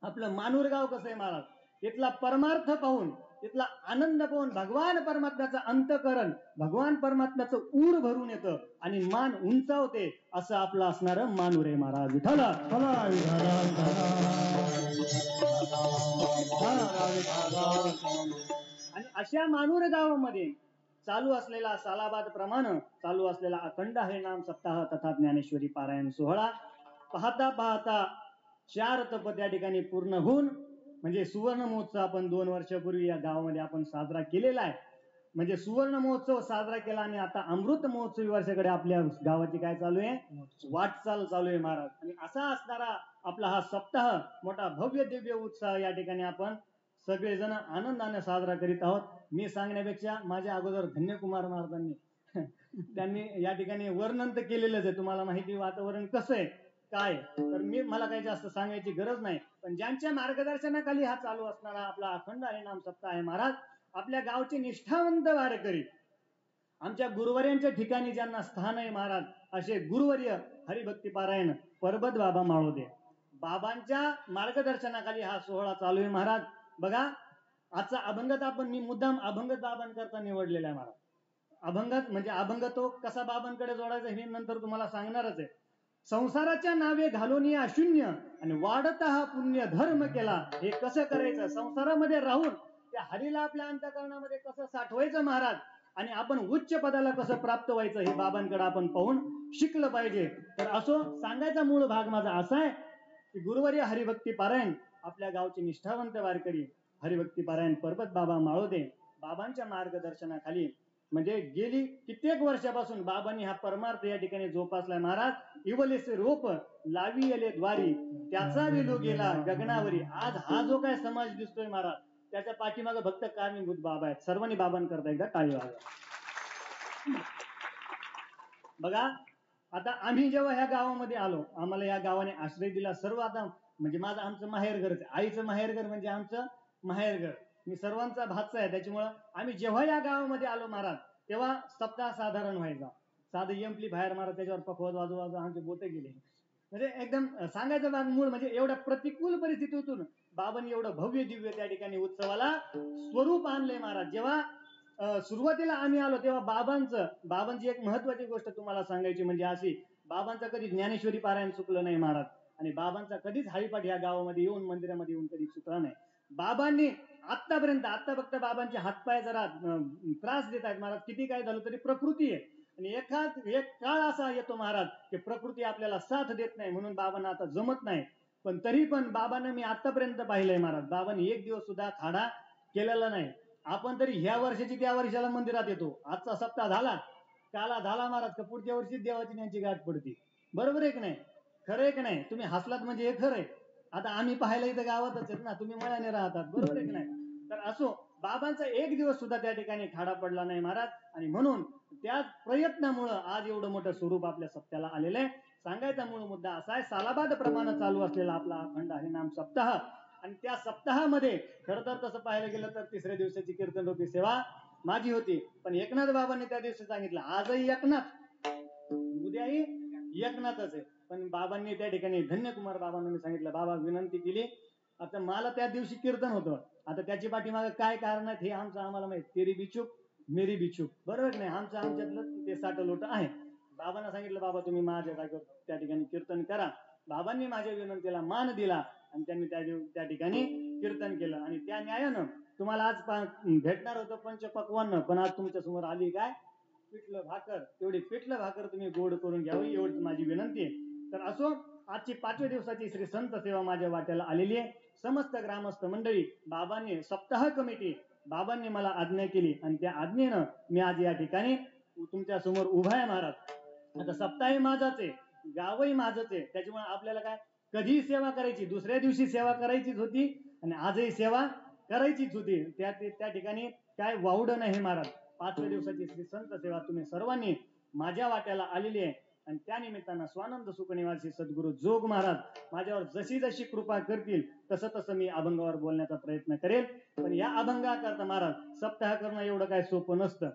आपलं मानूर गाव कसं आहे महाराज? इथला परमार्थ पाहून, इथला आनंद पाहून भगवान परमात्म्याचं अंतकरण, भगवान परमात्म्याचं ऊर भरून येतं आणि मान उंचावते. असं आपलं असणारं मानूर आहे महाराज. विठ्ठल आणि अशा मानूर गावामध्ये चालू असलेला सालाबाद प्रमाण चालू असलेला अखंड हरिनाम सप्ताह तथा ज्ञानेश्वरी पारायण सोहळा पाहता पाहता 4 तप त्या ठिकाणी पूर्ण होऊन, म्हणजे सुवर्ण महोत्सव आपण 2 वर्षापूर्वी या गावामध्ये आपण साजरा केलेला आहे. म्हणजे सुवर्ण महोत्सव साजरा केला आणि आता अमृत महोत्सवी वर्षाकडे आपल्या गावाची काय चालू आहे? वाटचाल चालू आहे महाराज. आणि असा असणारा आपला हा सप्ताह मोठा भव्य दिव्य उत्साह या ठिकाणी आपण सगळेजण आनंदाने साजरा करीत आहोत. मी सांगण्यापेक्षा माझ्या अगोदर धन्यकुमार महाराजांनी त्यांनी या ठिकाणी वर्णन तर केलेलंच आहे. तुम्हाला माहिती वातावरण कसं आहे काय, तर मला काही जास्त सांगायची गरज नाही. पण ज्यांच्या मार्गदर्शनाखाली हा चालू असणारा आपला अखंड हरिनाम सप्ताह आहे महाराज, आपल्या गावचे निष्ठावंत वारकरी, आमच्या गुरुवर्यांच्या ठिकाणी ज्यांना स्थान आहे महाराज, असे गुरुवर्य हरिभक्ती पारायण परबत बाबा माळोदे बाबांच्या मार्गदर्शनाखाली हा सोहळा चालू आहे महाराज. बघा, आजचा अभंगात आपण मी मुद्दाम अभंग बाबांकरता निवडलेला आहे महाराज. अभंगात म्हणजे अभंग तो कसा बाबांकडे जोडायचा हे नंतर तुम्हाला सांगणारच आहे. संसाराच्या नावे घालून या शून्य आणि वाढता हा पुण्य धर्म केला. हे कसं करायचं? संसारामध्ये राहून त्या हरीला आपल्या अंतःकरणामध्ये कसं साठवायचं महाराज, आणि आपण उच्च पदाला कसं प्राप्त व्हायचं हे बाबांकडे आपण पाहून शिकलं पाहिजे. तर असो सांगायचा मूळ भाग माझा असा आहे की गुरुवर्य हरिभक्ती पारायण आपल्या गावचे निष्ठावंत वारकरी हरिभक्ती पारायण परबत बाबा माळोदे बाबांच्या मार्गदर्शनाखाली म्हणजे गेली कित्येक वर्षापासून बाबांनी हा परमार्थ या ठिकाणी जोपासलाय महाराज. इवलेसे रोप लावी येले द्वारी, त्याचा विलो गेला गगनावरी. आज हा जो काय समाज दिसतोय महाराज, त्याच्या पाठीमागे भक्त कारणीभूत बाबा आहेत. सर्वांनी बाबांकरता एकदा टाळी वाजवा. बघा, आता आम्ही जेव्हा ह्या गावामध्ये आलो, आम्हाला या गावाने आश्रय दिला. सर्व आता म्हणजे आमचं माहेरघर, आईचं माहेरघर म्हणजे आमचं माहेरघर. मी सर्वांचा भाचा आहे, त्याच्यामुळं आम्ही जेव्हा या गावामध्ये आलो महाराज, तेव्हा सप्ताह साधारण व्हायचा. साधं एम्पली बाहेर महाराज, त्याच्यावर पखवाज वाजू आमचे बोटे गेले. म्हणजे एकदम सांगायचं भाग मूळ म्हणजे एवढ्या प्रतिकूल परिस्थितीतून बाबांनी एवढं भव्य दिव्य त्या ठिकाणी उत्सवाला स्वरूप आणलंय महाराज. जेव्हा सुरुवातीला आम्ही आलो तेव्हा बाबांची एक महत्वाची गोष्ट तुम्हाला सांगायची म्हणजे अशी, बाबांचा कधी ज्ञानेश्वरी पारायण चुकलं नाही महाराज. आणि बाबांचा कधीच हरिपाठ या गावामध्ये येऊन मंदिरामध्ये येऊन कधी चुकला नाही. बाबांनी आतापर्यंत, आता फक्त बाबांचे हातपाय जरा त्रास देत आहेत महाराज. किती काय झालं तरी प्रकृती आहे, आणि एक काळ असा येतो महाराज की प्रकृती आपल्याला साथ देत नाही, म्हणून बाबांना आता जमत नाही. पण तरी पण बाबांना मी आतापर्यंत पाहिलंय महाराज, बाबांनी एक दिवस सुद्धा खाडा केलेला नाही. आपण तरी ह्या वर्षाची त्या वर्षाला मंदिरात येतो. आजचा सप्ताह झाला, काला झाला महाराज, का पुढच्या वर्षी देवाची त्यांची गाठ पडते. बरोबर आहे की नाही? खरं आहे की नाही? तुम्ही हसलात म्हणजे हे खरं आहे. आता आम्ही पाहायला इथं गावातच आहेत ना, तुम्ही मळ्याने राहतात. बरोबर आहे की नाही? तर असो, बाबांचा एक दिवस सुद्धा त्या ठिकाणी खाडा पडला नाही महाराज. आणि म्हणून त्या प्रयत्नामुळं आज एवढं मोठं स्वरूप आपल्या सप्त्याला आलेलं आहे. सांगायचा मूळ मुद्दा असा आहे, सालाबाद प्रमाणे चालू असलेला आपला अखंड हरिनाम सप्ताह. आणि त्या सप्ताहामध्ये खरं तर तसं पाहायला गेलं तर तिसऱ्या दिवसाची कीर्तन रूपी सेवा माझी होती. पण एकनाथ बाबांनी त्या दिवशी सांगितलं, आजही एकनाथ, उद्याही एकनाथच आहे. पण बाबांनी त्या ठिकाणी धन्यकुमार बाबांनी सांगितलं, बाबा विनंती केली. आता मला त्या दिवशी कीर्तन होतं, आता त्याची पाठीमागे काय कारण आहेत हे आम्हाला माहित. तेरी बिचूक मेरी बिचूक, बरोबर नाही? आमच्यातलं ते साठलोट आहे. बाबांना सांगितलं, बाबा तुम्ही माझ्या जागेवर त्या ठिकाणी कीर्तन करा. बाबांनी माझ्या विनंतीला मान दिला आणि त्यांनी त्या ठिकाणी कीर्तन केलं. आणि त्या न्यायानं तुम्हाला आज भेटणार होतं पंचपक्वान्न, पण आज तुमच्या समोर आली काय? पिठलं भाकर. तेवढी पिठलं भाकर तुम्ही गोड करून घ्यावी, एवढी माझी विनंती आहे. तर असो, आजची 5व्या दिवसाची श्री संत सेवा माझ्या वाट्याला आलेली आहे. समस्त ग्रामस्थ मंडळी, बाबांनी सप्ताह कमिटी, बाबांनी मला आज्ञा केली आणि त्या आज्ञेनं मी आज या ठिकाणी तुमच्या समोर उभा आहे महाराज. आता सप्ताही माझाच आहे, गावही माझच आहे. त्याच्यामुळे आपल्याला काय कधी सेवा करायची, दुसऱ्या दिवशी सेवा करायचीच होती आणि आजही सेवा करायचीच होती. त्या ठिकाणी काय वावडं नाही महाराज. 5व्या दिवसाची श्री संत सेवा तुम्ही सर्वांनी माझ्या वाट्याला आलेली आहे. आणि त्या निमित्तानं स्वानंद सुखनिवासी सद्गुरू जोग महाराज माझ्यावर जशी जशी कृपा करतील तसं तसं मी अभंगावर बोलण्याचा प्रयत्न करेल. पण या अभंगाकरता महाराज सप्ताह करणं एवढं काय सोपं नसतं.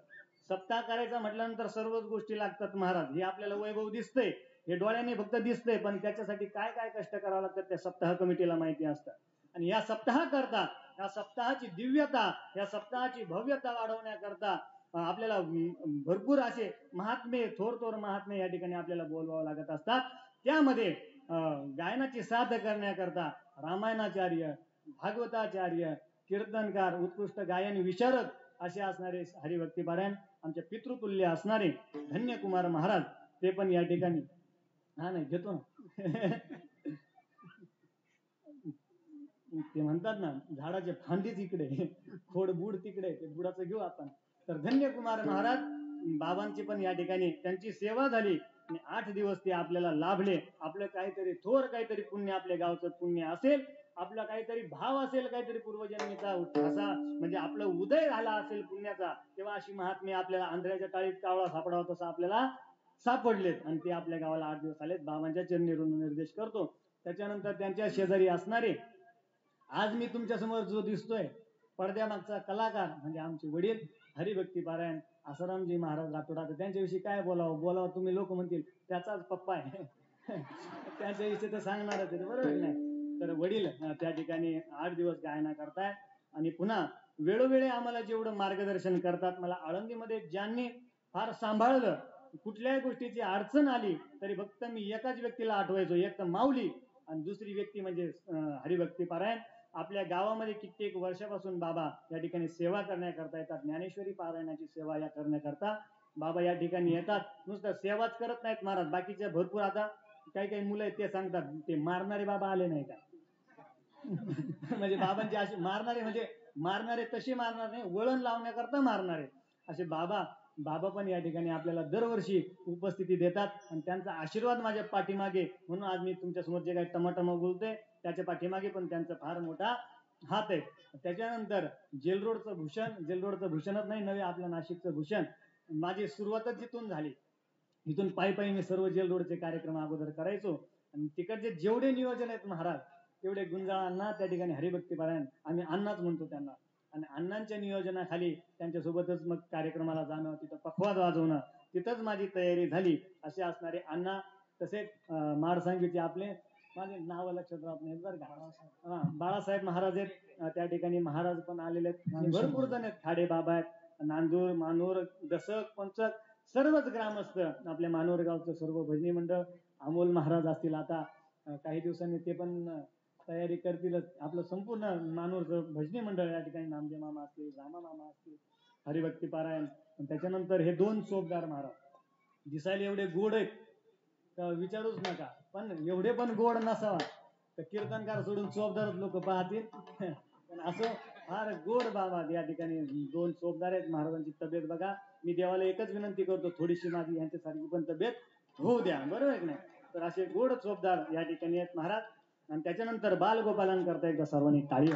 सप्ताह करायचा म्हटल्यानंतर सर्वच गोष्टी लागतात महाराज. हे आपल्याला वैभव दिसतंय, हे डोळ्यांनी फक्त दिसतंय, पण त्याच्यासाठी काय काय कष्ट करावं लागतात त्या सप्ताह कमिटीला माहिती असतात. आणि या सप्ताह करता, या सप्ताहाची दिव्यता, या सप्ताहाची भव्यता वाढवण्याकरता आपल्याला भरपूर असे महात्मे, थोर महात्मे या ठिकाणी आपल्याला बोलवावं लागत असतात. त्यामध्ये गायनाची साथ करण्याकरता रामायणाचार्य, भागवताचार्य, कीर्तनकार, उत्कृष्ट गायन विशारद असे असणारे हरिभक्तीपारायण आमच्या पितृतुल्य असणारे धन्यकुमार महाराज, ते पण या ठिकाणी हा नाही घेतो ना ते म्हणतात ना, झाडाचे फांदीच इकडे, खोड बुड तिकडे, ते बुडाचं घेऊ आपण. तर धन्यकुमार महाराज बाबांची पण या ठिकाणी त्यांची सेवा झाली आणि 8 दिवस ते आपल्याला लाभले. आपलं काहीतरी थोर काहीतरी पुण्य, आपल्या गावचं पुण्य असेल, आपला काहीतरी भाव असेल, काहीतरी पूर्वजन्मीचा असा म्हणजे आपलं उदय झाला असेल पुण्याचा, तेव्हा अशी महात्मे आपल्याला आंध्राच्या टाळीत कावळा सापडावा तसं आपल्याला सापडलेत. आणि ते आपल्या गावाला 8 दिवस आलेत. बाबांच्या चरणी ऋण निर्देश करतो. त्याच्यानंतर त्यांच्या शेजारी असणारे आज मी तुमच्या समोर जो दिसतोय पडद्यामागचा कलाकार म्हणजे आमचे वडील हरिभक्तीपारायण आसारामजी महाराज राठोड. त्यांच्याविषयी काय बोलावं तुम्ही लोक म्हणतील त्याचाच पप्पा आहे त्यांच्याविषयी तर सांगणारच आहे, बरोबर नाही? तर वडील त्या ठिकाणी 8 दिवस गायना करतायत आणि पुन्हा वेळोवेळी आम्हाला जेवढं मार्गदर्शन करतात. मला आळंदीमध्ये ज्यांनी फार सांभाळलं, कुठल्याही गोष्टीची अडचण आली तरी फक्त मी एकाच व्यक्तीला आठवायचो, एक तर माऊली आणि दुसरी व्यक्ती म्हणजे हरिभक्तीपारायण. आपल्या गावामध्ये कित्येक वर्षापासून बाबा या ठिकाणी सेवा करण्याकरता येतात. ज्ञानेश्वरी पारायणाची सेवा या करण्याकरता बाबा या ठिकाणी येतात. नुसतं सेवाच करत नाहीत महाराज, बाकीचे भरपूर आता काही मुलं आहेत ते सांगतात ते मारणारे बाबा आले नाही का म्हणजे बाबांचे असे मारणारे, म्हणजे मारणारे तसे मारणार नाही, वळण लावण्याकरता मारणारे असे बाबा बाबा पण या ठिकाणी आपल्याला दरवर्षी उपस्थिती देतात आणि त्यांचा आशीर्वाद माझ्या पाठीमागे, म्हणून आज मी तुमच्या समोर जे काही टमाटमा बोलतोय त्याच्या पाठीमागे पण त्यांचा फार मोठा हात आहे. त्याच्यानंतर जेल रोडचं भूषणच नाही नव्हे आपल्या नाशिकचं भूषण. माझी सुरुवातच जिथून झाली, इथून पायी मी सर्व जेल रोडचे कार्यक्रम अगोदर करायचो आणि तिकडचे जेवढे नियोजन आहेत महाराज तेवढे गुंजाळांना त्या ठिकाणी हरिभक्तीपरायण आम्ही अण्णाच म्हणतो त्यांना, आणि अण्णांच्या नियोजनाखाली त्यांच्यासोबतच मग कार्यक्रमाला जाणं, तिथं पखवाद वाजवणं, तिथंच माझी तयारी झाली. असे असणारे अण्णा. तसेच माडसांगीचे आपले, माझे नाव लक्षात राहत नाही बरं का, बाळासाहेब महाराज आहेत त्या ठिकाणी, महाराज पण आलेले आहेत, भरपूर जण आहेत, खाडे बाबा आहेत, नांदूर मानूर दसक पंचक सर्वच ग्रामस्थ, आपल्या मानोर गावचं सर्व भजनी मंडळ, अमोल महाराज असतील, आता काही दिवसांनी ते पण तयारी करतीलच. आपलं संपूर्ण मानूरचं भजनी मंडळ या ठिकाणी, नामदेव मामा असतील, रामा मामा असतील, हरिभक्ती पारायण. त्याच्यानंतर हे 2 चोपदार महाराज दिसायला एवढे गोड आहेत तर विचारूच नका, पण एवढे पण गोड नसावा तर कीर्तनकार सोडून चोपदारच लोक पाहतील. पण असं फार गोड बाबा या ठिकाणी 2 चोपदार आहेत. महाराजांची तब्येत बघा, मी देवाला एकच विनंती करतो, थोडीशी माझी यांच्यासारखी पण तब्येत होऊ द्या, बरोबर आहे की नाही. तर असे गोड चोपदार या ठिकाणी आहेत महाराज. आणि त्याच्यानंतर बालगोपालन करता एकदा सर्वांनी टाळी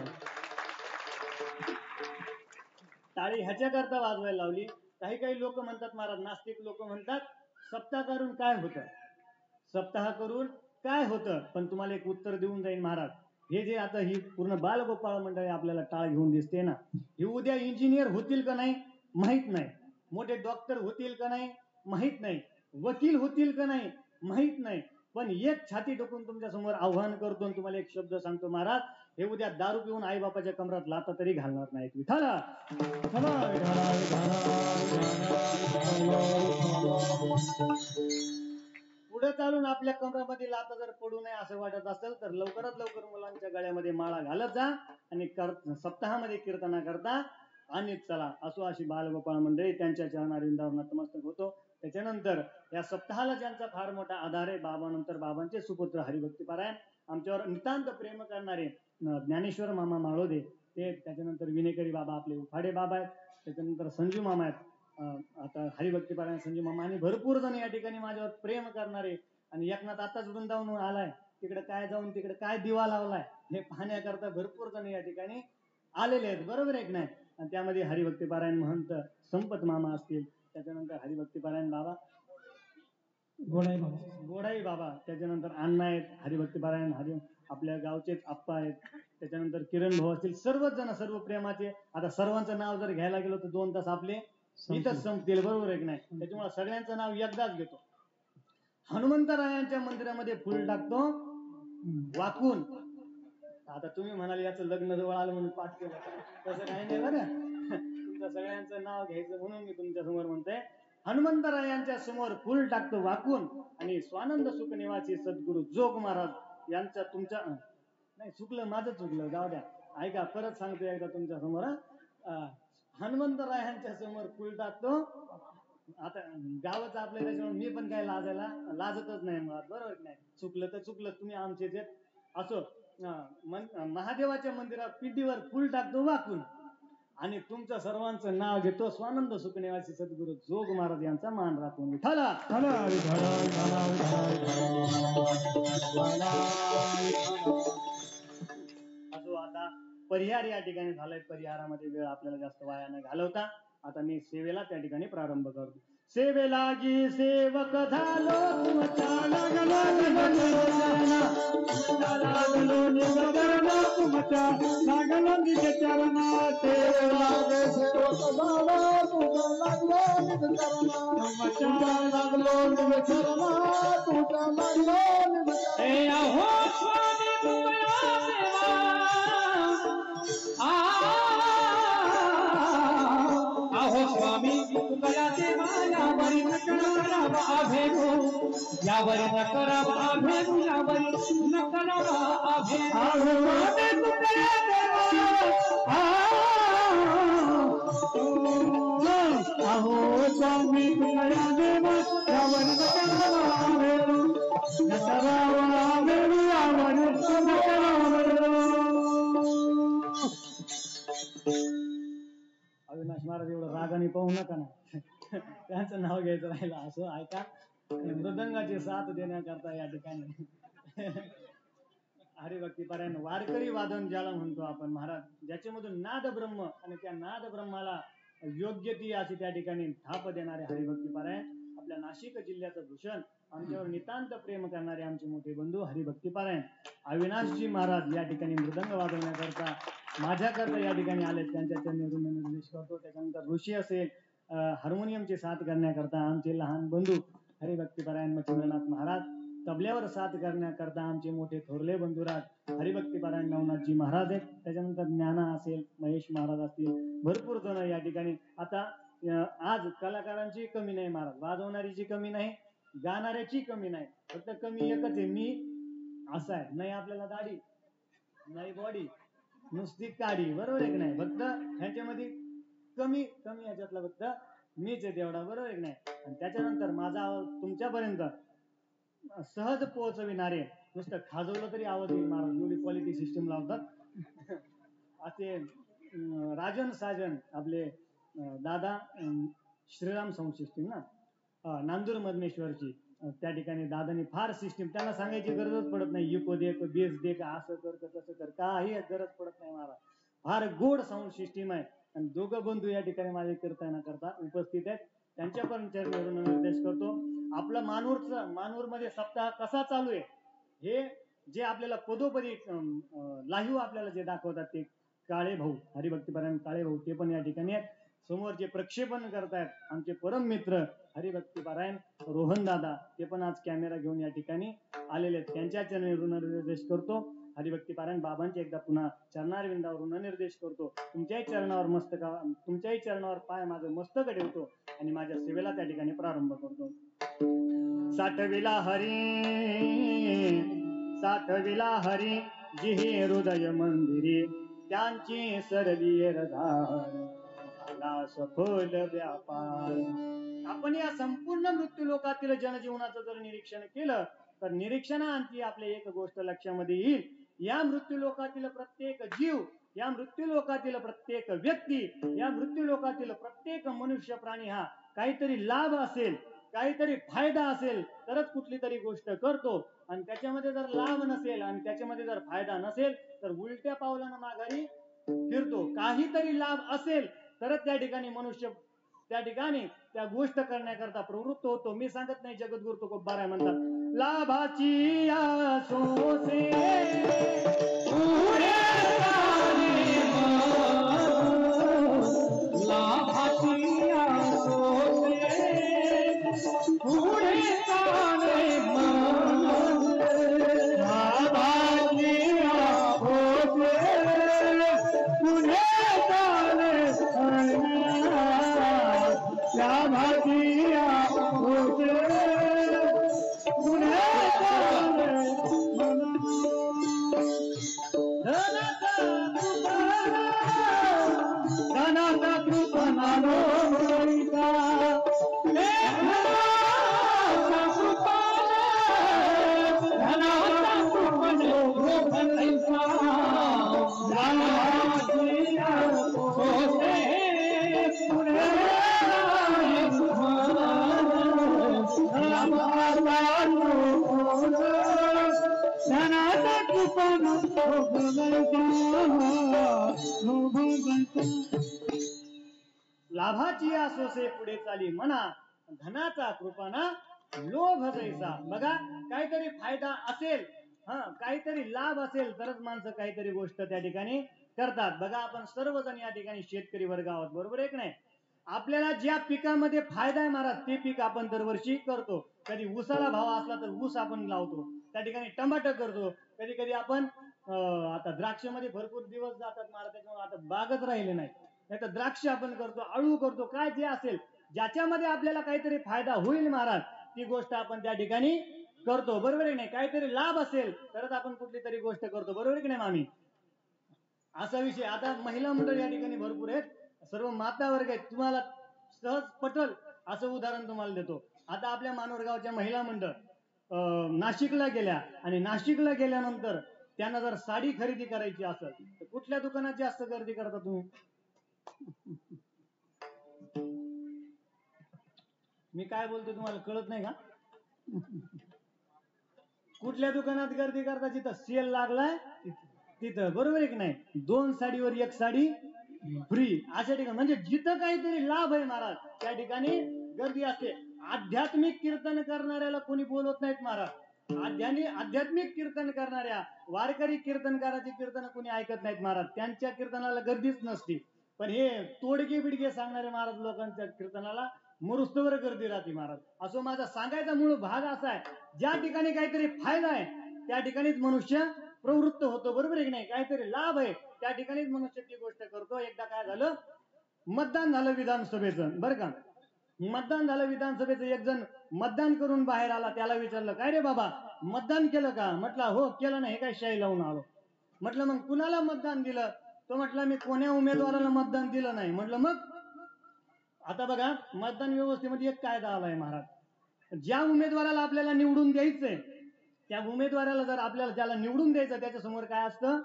ह्याच्याकरता वाजवायला लावली. काही लोक म्हणतात महाराज, नास्तिक लोक म्हणतात सप्ताह करून काय होतं, सप्ताह करून काय होतं, पण तुम्हाला एक उत्तर देऊन जाईल महाराज. हे जे आता ही पूर्ण बालगोपाळ मंडळी आपल्याला टाळ घेऊन दिसते ना, हे उद्या इंजिनियर होतील का नाही माहित नाही, मोठे डॉक्टर होतील का नाही माहित नाही, वकील होतील का नाही माहित नाही, पण एक छाती टोकून तुमच्या समोर आव्हान करतो आणि तुम्हाला एक शब्द सांगतो महाराज, हे उद्या दारू पिऊन आई बापाच्या कमरात लाथा तरी घालणार नाहीत. विठाला पुढे चालून आपल्या कमरामध्ये लाथा जर पडू नये असं वाटत असेल तर लवकरात लवकर मुलांच्या गळ्यामध्ये माळा घालत जा आणि सप्ताहामध्ये कीर्तना करता आणि चला. असो अशी बालगोपाळ मंडळी त्यांच्या चरणारविंदावर नतमस्तक होतो. त्याच्यानंतर या सप्ताहाला ज्यांचा फार मोठा आधार आहे, बाबानंतर बाबांचे सुपुत्र हरिभक्ती पारायण, आमच्यावर नितांत प्रेम करणारे ज्ञानेश्वर मामा माळोदे ते, त्याच्यानंतर विनेकरी बाबा आपले उफाडे बाबा आहेत, त्याच्यानंतर संजू मामा आहेत, आता हरिभक्ती पारायण संजू मामा, आणि भरपूर जण या ठिकाणी माझ्यावर प्रेम करणारे. आणि एकनाथ आताच वृंदावून आलाय, तिकडे काय जाऊन तिकडे काय दिवा लावलाय हे पाहण्याकरता भरपूर जण या ठिकाणी आलेले आहेत, बरोबर आहे की नाही. आणि त्यामध्ये हरिभक्ती पारायण महंत संपत मामा असतील, त्याच्यानंतर हरिभक्ती पारायण बाबा गोडाई बाबा, त्याच्यानंतर अण्णा आहेत, हरिभक्ती पारायण आपल्या गावचेच आप्पा आहेत, त्याच्यानंतर किरण भाऊ असतील, सर्वच जण सर्व प्रेमाचे. आता सर्वांचं नाव जर घ्यायला गेलो तर 2 तास आपले इथंच संपतील, बरोबर आहे की नाही. त्याच्यामुळे सगळ्यांचं नाव एकदाच घेतो. हनुमंतरायांच्या मंदिरामध्ये फुल टाकतो वाकून. आता तुम्ही म्हणाल याचं लग्न जवळ आलं म्हणून पाठ केलं, तसं काही नाही बरं. तुमचं सगळ्यांचं नाव घ्यायचं म्हणून मी तुमच्या समोर म्हणतोय, हनुमंतरायांच्या समोर फुल टाकतो वाकून. आणि स्वानंद सुख निवासी सद्गुरू जोग महाराज यांच्या, तुमच्या नाही चुकलं, माझं चुकलं, जाऊ द्या, ऐका परत सांगतो एकदा तुमच्या समोर. हनुमंतरायांच्या समोर फुल टाकतो, आता गावच आपल्या त्याच्यामुळे मी पण काय लाजतच नाही मुळात, बरोबर नाही. चुकलं तर चुकलं, तुम्ही आमचेच आहेत. असो, महादेवाच्या मंदिरात पिंडीवर फुल टाकतो वाकून आणि तुमचं सर्वांचं नाव घेतो, स्वानंद सुखनिवासी सद्गुरू जोग महाराज यांचा मान राखून. विठाला असो. आता परिहार या ठिकाणी झालाय, परिहारामध्ये वेळ आपल्याला जास्त वाया न घालवता आता मी सेवेला त्या ठिकाणी प्रारंभ करतो. सेवेलागी सेवक झालो तुमच्या, लागलो निज चरणा तुमच्या, लागलो निज चरणा. सेवेलागी सेवक झालो तुमच्या, लागलो निज चरणा तुमच्या, लागलो निज चरणा तुमच्या, लागलो निज चरणा. अहो स्वामी तुमच्या सेवा, अहो स्वामी तुमच्या सेवा, यावर न करावा अभेदो, यावर न करावा अभेदो, यावर न करावा अभेदो. अहो स्वामी तुमच्या सेवा, अहो स्वामी तुमच्या सेवा, यावर न करावा अभेदो, न करावा अभेदो, यावर न करावा अभेदो. अविनाश महाराज एवढं रागाने पाहू नका ना. त्यांचं नाव घ्यायचं राहिलं असं ऐका. मृदंगाची साथ देण्याकरता या ठिकाणी हरिभक्ती पारायण वारकरी वादन ज्याला म्हणतो आपण महाराज, ज्याच्यामधून नाद ब्रह्म आणि त्या नाद ब्रह्माला योग्य ती अशी त्या ठिकाणी थाप देणारे हरिभक्ती पारायण आपल्या नाशिक जिल्ह्याचं भूषण, आमच्यावर नितांत प्रेम करणारे आमचे मोठे बंधू हरिभक्ती पारायण अविनाशजी महाराज या ठिकाणी मृदंग वाजवण्याकरता माझ्याकरता या ठिकाणी आले. त्यांच्या चरणी निर्देश करतो. त्याच्यानंतर ऋषी असेल हार्मोनियमची साथ करण्याकरता आमचे लहान बंधू हरिभक्ती पारायण मच्छिंद्रनाथ महाराज, तबल्यावर साथ करण्याकरता आमचे मोठे थोरले बंधुराज हरिभक्ती पारायण नवनाथजी महाराज आहेत. त्याच्यानंतर ज्ञाना असेल, महेश महाराज असतील, भरपूर जण या ठिकाणी. आता आज कलाकारांची कमी नाही महाराज, वाजवणारीची कमी नाही, गाणाऱ्याची कमी नाही, फक्त कमी एकच आहे, मी असा आहे. नाही आपल्याला दाढी, नाही बॉडी, नुसती काडी, बरोबर आहे की नाही. फक्त ह्याच्यामध्ये कमी कमी ह्याच्यातला फक्त मीच आहे तेवढा, बरोबर आहे की नाही. आणि त्याच्यानंतर माझा आवाज तुमच्यापर्यंत सहज पोहोचविणारे, नुसतं खाजवलं तरी आवाज येईल महाराज, एवढी क्वालिटी सिस्टीम लावतात असे राजन साजन आपले दादा श्रीराम साऊंड सिस्टीम ना, नांदूर मधमेश्वरची. त्या ठिकाणी दादानी फार सिस्टीम, त्यांना सांगायची गरजच पडत नाही, इको दे बेस दे का असं कर तसं कर, काही गरज पडत नाही महाराज. फार गोड साऊंड सिस्टीम आहे. आणि दोघं बंधू या ठिकाणी माझे कीर्तन करता उपस्थित आहेत. त्यांच्या पण चरणीवरून निर्देश करतो. आपलं मानूर मध्ये सप्ताह कसा चालू आहे हे जे आपल्याला पदोपदी लाईव्ह आपल्याला जे दाखवतात ते काळे भाऊ हरिभक्ती पारायण काळे भाऊ, ते पण या ठिकाणी आहेत. समोर जे प्रक्षेपण करतायत आमचे परम मित्र हरिभक्ती पारायण रोहन दादा, ते पण आज कॅमेरा घेऊन या ठिकाणी आलेले आहेत. त्यांच्या चरणीवरून निर्देश करतो. हरिभक्ती पारायण बाबांचे एकदा पुन्हा चरणारविंदावरून निर्देश करतो. तुमच्याही चरणावर पाय माझं मस्तक ठेवतो आणि माझ्या सेवेला त्या ठिकाणी प्रारंभ करतो. साठविला हरी जिहे हृदय मंदिरे, त्यांची सर्वी झाला सफल व्यापार. आपण या संपूर्ण मृत्यू लोकातील जनजीवनाचं जर निरीक्षण केलं तर निरीक्षणाअंती आपल्या एक गोष्ट लक्षामध्ये येईल. या मृत्यू लोकातील प्रत्येक जीव, या मृत्यू लोकातील प्रत्येक व्यक्ती, या मृत्यू लोकातील प्रत्येक मनुष्य प्राणी हा काहीतरी लाभ असेल, काहीतरी फायदा असेल तरच कुठली तरी गोष्ट करतो. आणि त्याच्यामध्ये जर लाभ नसेल आणि त्याच्यामध्ये जर फायदा नसेल तर उलट्या पावलानं माघारी फिरतो. काहीतरी लाभ असेल तरच त्या ठिकाणी मनुष्य त्या ठिकाणी त्या गोष्ट करण्याकरता प्रवृत्त होतो. मी सांगत नाही जगद्गुरु तुकोबाराय म्हणतात, लाभाची आसोसे पुढे चाले लाभाची आसोसे पुढे चाले लाभाची आसोसे पुढे चाले लाभाची आसोसे पुढे धनाचा कृपा लाभाची आसोसे पुढे चाली म्हणा, धनाचा कृपाना लोभ जैसा. बघा, काहीतरी फायदा असेल, काहीतरी लाभ असेल तरच माणसं काहीतरी गोष्ट त्या ठिकाणी करतात. बघा, आपण सर्वजण या ठिकाणी शेतकरी वर्ग आहोत, बरोबर आहे की नाही. आपल्याला ज्या पिकामध्ये फायदा आहे महाराज ते पीक आपण दरवर्षी करतो. कधी ऊसाला भाव असला तर ऊस आपण लावतो, त्या ठिकाणी टमाटर करतो, कधी कधी आपण आता द्राक्षमध्ये भरपूर दिवस जातात महाराज, त्याच्यामुळे आता बागच राहिले नाही, नाही तर द्राक्ष आपण करतो, आळू करतो, काय जे असेल ज्याच्यामध्ये आपल्याला काहीतरी फायदा होईल महाराज ती गोष्ट आपण त्या ठिकाणी करतो, बरोबर आहे नाही. काहीतरी लाभ असेल तरच आपण कुठली तरी गोष्ट करतो, बरोबर आहे की नाही मामी. असा विषय. आता महिला मंडळ या ठिकाणी भरपूर आहेत, सर्व माता वर्ग आहेत. तुम्हाला सहज पटल असं उदाहरण तुम्हाला देतो. आता आपल्या मानोरगावच्या महिला मंडळ नाशिकला गेल्या आणि नाशिकला गेल्यानंतर त्यांना जर साडी खरेदी करायची असेल तर कुठल्या दुकानात जास्त गर्दी करता तुम्ही? मी काय बोलतो तुम्हाला कळत नाही का? कुठल्या दुकानात गर्दी करता जिथं सेल लागलाय तिथं, बरोबर आहे की नाही? 2 साडीवर 1 साडी फ्री अशा ठिकाणी, म्हणजे जिथं काहीतरी लाभ आहे महाराज त्या ठिकाणी गर्दी असते. आध्यात्मिक कीर्तन करणाऱ्याला कोणी बोलवत नाहीत महाराज. आध्यात्मिक कीर्तन करणाऱ्या वारकरी कीर्तनकाराची कीर्तन कोणी ऐकत नाहीत महाराज. त्यांच्या कीर्तनाला गर्दीच नसते. पण हे तोडगे बिडगे सांगणारे महाराज लोकांच्या कीर्तनाला मरुस्तवर गर्दी राहते महाराज. असं माझा सांगायचा मूळ भाग असा आहे, ज्या ठिकाणी काहीतरी फायदा आहे त्या ठिकाणीच मनुष्य प्रवृत्त होतो, बरोबर आहे की नाही? काहीतरी लाभ आहे त्या ठिकाणीच मनुष्य ती गोष्ट करतो. एकदा काय झालं, मतदान झालं विधानसभेचं, बरं का? मतदान झालं विधानसभेचं. एक जण मतदान करून बाहेर आला, त्याला विचारलं, काय रे बाबा मतदान केलं का? म्हटलं हो केलं नाही. हे काय शाही लावून आलो. म्हटलं मग कुणाला मतदान दिलं? तो म्हटलं मी कोण्या उमेदवाराला मतदान दिलं नाही. म्हटलं मग? आता बघा, मतदान व्यवस्थेमध्ये एक कायदा आलाय महाराज, ज्या उमेदवाराला आपल्याला निवडून द्यायचंय त्या उमेदवाराला जर आपल्याला ज्याला निवडून द्यायचं त्याच्या समोर काय असतं?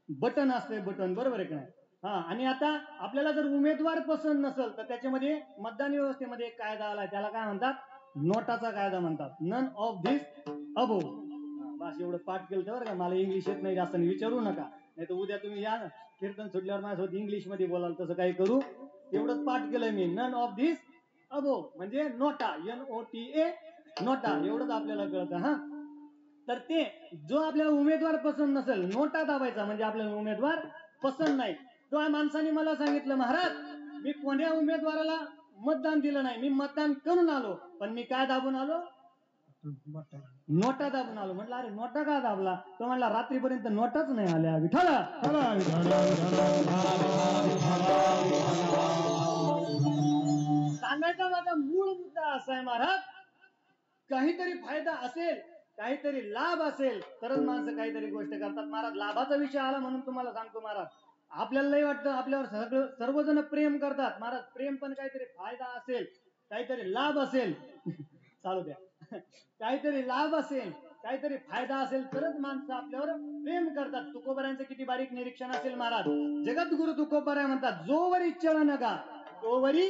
बटन असतंय, बटन, बरोबर आहे का नाही? हा, आणि आता आपल्याला जर उमेदवार पसंत नसेल तर त्याच्यामध्ये मतदान व्यवस्थेमध्ये एक कायदा आलाय, त्याला काय म्हणतात? नोटाचा कायदा म्हणतात. नन ऑफ धिस अबो. बस एवढं पाठ केलं तर बरं का. मला इंग्लिश येत नाही जास्त, विचारू नका, नाही तर उद्या तुम्ही या कीर्तन सुटल्यावर माझ्यासोबत इंग्लिश मध्ये बोलाल, तसं काही करू. एवढंच पाठ केलंय मी. नन ऑफ धिस अबो म्हणजे नोटा, NOTA, नोटा, एवढंच आपल्याला कळतं. हा, तर ते जो आपल्याला उमेदवार पसंत नसेल, नोटा दाबायचा म्हणजे आपल्याला उमेदवार पसंत नाही. तो माणसाने मला सांगितलं, महाराज मी कोण्या उमेदवाराला मतदान दिलं नाही, मी मतदान करून आलो, पण मी काय दाबून आलो? नोटा दाबून आलो. म्हटलं अरे नोटा का दाबला? तो म्हणला रात्रीपर्यंत नोटाच नाही आल्या. विठाला सांगायचा माझा मूळ मुद्दा असा आहे महाराज, काहीतरी फायदा असेल, काहीतरी लाभ असेल तरच माणसं काहीतरी गोष्ट करतात महाराज. लाभाचा विषय आला म्हणून तुम्हाला सांगतो महाराज, आपल्याला लई वाटतं आपल्यावर सर्वजण प्रेम करतात महाराज. प्रेम पण काहीतरी फायदा असेल, काहीतरी लाभ असेल चालू द्या, काहीतरी लाभ असेल, काहीतरी फायदा असेल तरच माणसं आपल्यावर प्रेम करतात. तुकोबारायांचं किती बारीक निरीक्षण असेल महाराज. जगद्गुरु तुकोबाराय म्हणतात, जोवरी चळ नगा तोवरी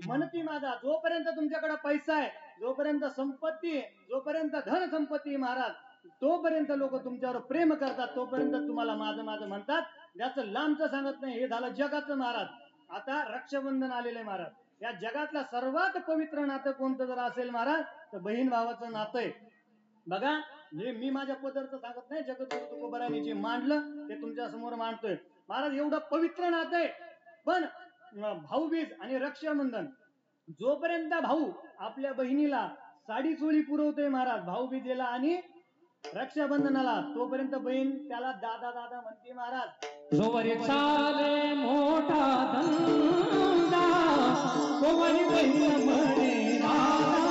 मनती माझा. जोपर्यंत तुमच्याकडे पैसा आहे, जोपर्यंत संपत्ती आहे, जोपर्यंत धन संपत्ती महाराज, तोपर्यंत लोक तुमच्यावर प्रेम करतात, तोपर्यंत तुम्हाला माझं माझं म्हणतात. जास्त लांबचं सांगत नाही, हे झालं जगाचं महाराज. आता रक्षाबंधन आलेलं आहे महाराज. या जगातलं सर्वात पवित्र नातं कोणतं जर असेल महाराज तर बहीण भावाचं नातं आहे. बघा, हे मी माझ्या पदरचं सांगत नाही, जगद्गुरु तुकोबारायांनी जे मांडलं ते तुमच्या समोर मांडतोय महाराज. एवढं पवित्र नातं आहे. पण भाऊबीज आणि रक्षाबंधन, जोपर्यंत भाऊ आपल्या बहिणीला साडी चोळी पुरवतोय महाराज भाऊबीजेला आणि रक्षाबंधनाला, तोपर्यंत बहीण त्याला दादा दादा म्हणते महाराज. जोवरी चाले मोठा धंदा तोवरी बहीण म्हणे दादा,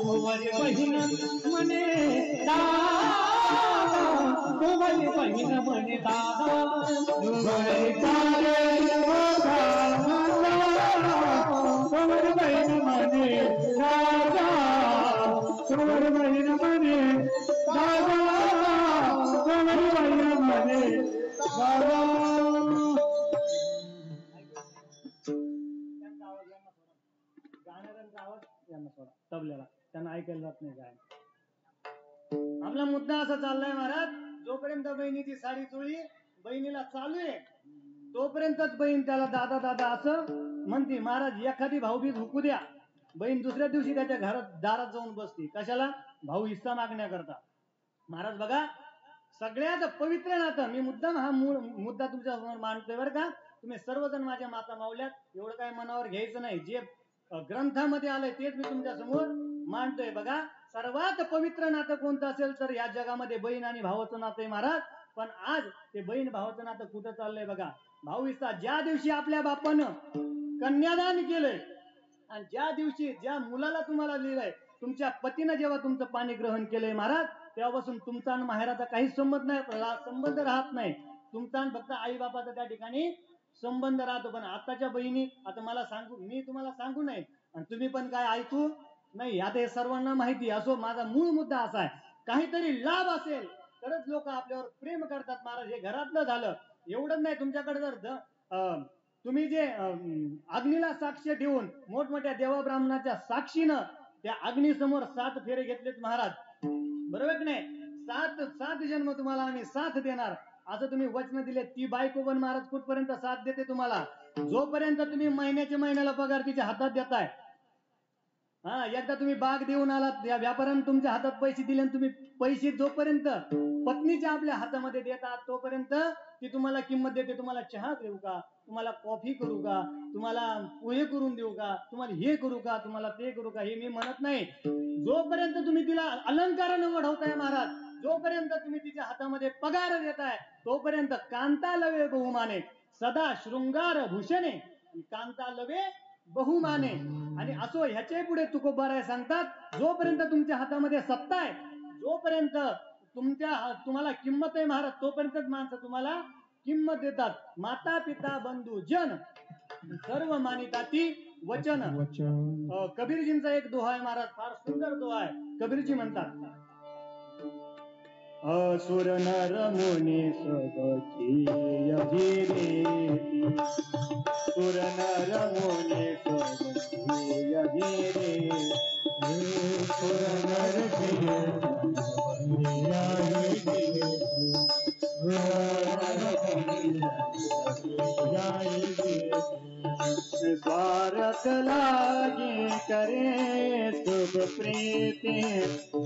तोवरी बहीण म्हणे दादा, तोवरी बहीण म्हणे दादा. जोवरी चाले मोठा धंदा तोवरी बहीण म्हणे दादा, तोवरी बहीण म्हणे दादा, तोवरी बहीण म्हणे गाणाऱ्यांचा आवाज यांना सोडा, तबल्याला त्यांना ऐकायला जात नाही काय. आपला मुद्दा असा चाललाय महाराज, जोपर्यंत बहिणीची साडी चोळी बहिणीला चालू आहे तोपर्यंतच बहीण त्याला दादा दादा असं म्हणते महाराज. एखादी भाऊबीज हुकू द्या, बहीण दुसऱ्या दिवशी त्याच्या घरात दारात जाऊन बसते. कशाला? भाऊ हिस्सा मागण्याकरता महाराज. बघा, सगळ्यात पवित्र नातं, मी मुद्दाम हा मूळ मुद्दा तुमच्या समोर मांडतोय बरं का. तुम्ही सर्वजण माझ्या माता मावल्यात, एवढं काय मनावर घ्यायचं नाही. जे ग्रंथामध्ये आलंय तेच मी तुमच्या समोर मांडतोय. बघा, सर्वात पवित्र नातं कोणतं असेल तर या जगामध्ये बहीण आणि भावाचं नातं आहे महाराज. पण आज ते बहीण भावाचं नातं कुठं चाललंय बघा. भाऊ हिस्सा ज्या दिवशी आपल्या बापानं कन्यादान केलंय आणि ज्या दिवशी ज्या मुलाला तुम्हाला लिहिलंय, तुमच्या पतीनं जेव्हा तुमचं पाणी ग्रहण केलंय महाराज, तेव्हापासून तुमचा आणि माहेराचा काहीच संबंध राहत नाही. तुमचा आणि फक्त आई बापाचा त्या ठिकाणी संबंध राहतो. पण आताच्या बहिणी, आता मला सांगू, मी तुम्हाला सांगू नये आणि तुम्ही पण काय ऐकू नाही, आता हे सर्वांना माहिती असो. माझा मूळ मुद्दा असा आहे, काहीतरी लाभ असेल तरच लोक आपल्यावर प्रेम करतात महाराज. हे घरातलं झालं, एवढंच नाही. तुमच्याकडे जर तुम्ही जे अग्नीला साक्ष ठेवून मोठमोठ्या देवा ब्राह्मणाच्या साक्षीनं त्या अग्नीसमोर 7 फेरे घेतलेत महाराज, बरोबर की नाही? 7 जन्म तुम्हाला आम्ही साथ देणार असं तुम्ही वचन दिले. ती बायको पण महाराज कुठपर्यंत साथ देते तुम्हाला? जोपर्यंत तुम्ही महिन्याला पगार तिच्या हातात देताय. एकदा तुम्ही बाग देऊन आलात, या व्यापाऱ्याने तुमच्या हातात पैसे दिले आणि तुम्ही पैसे जोपर्यंत पत्नीच्या आपल्या हातामध्ये देतात तोपर्यंत ती तुम्हाला किंमत देते. तुम्हाला चहा देऊ का, तुम्हाला कॉफी करू का, तुम्हाला पोहे करून देऊ का, तुम्हाला हे करू का, तुम्हाला ते करू का, हे मी म्हणत नाही. जोपर्यंत तुम्ही तिला अलंकारानं वढवताय महाराज, जोपर्यंत तुम्ही तिच्या हातामध्ये पगार देताय तोपर्यंत कांता लवे बहुमाने सदा शृंगार भूषणे, कांता लवे बहुमाने. आणि असो ह्याचे पुढे तुकोबाराय सांगतात, जोपर्यंत तुमच्या हातामध्ये सत्ता आहे, जोपर्यंत तुम्हाला किंमत आहे महाराज, तोपर्यंतच माणसं तुम्हाला किंमत देतात. माता पिता बंधू जन सर्व मानिताती वचन. कबीरजींचा एक दोहा आहे महाराज, फार सुंदर दोहा आहे. कबीरजी म्हणतात, असुर नर मुनी सबकी अभिरेती, सुर नर मुनी सबकी अभिरेती, सुर नर स्वार्थ लागे करे शुभ प्रीति,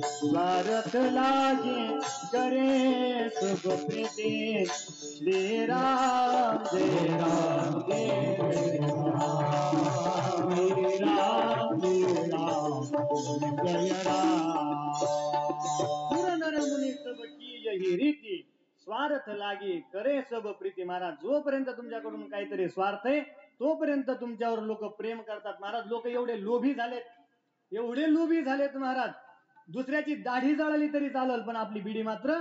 स्वार्थ लागे करे शुभ प्रीति, श्री राम जय राम जय राम, श्री राम जय राम जय राम. सुर नर मुनी सबकी यही रीती, स्वार्थ लागे करे सब प्रीती. महाराज जोपर्यंत तुमच्याकडून काहीतरी स्वार्थ आहे तोपर्यंत तुमच्यावर लोक प्रेम करतात. महाराज लोक एवढे लोभी झालेत महाराज, दुसऱ्याची दाढी जळाली तरी चालेल पण आपली बिडी मात्र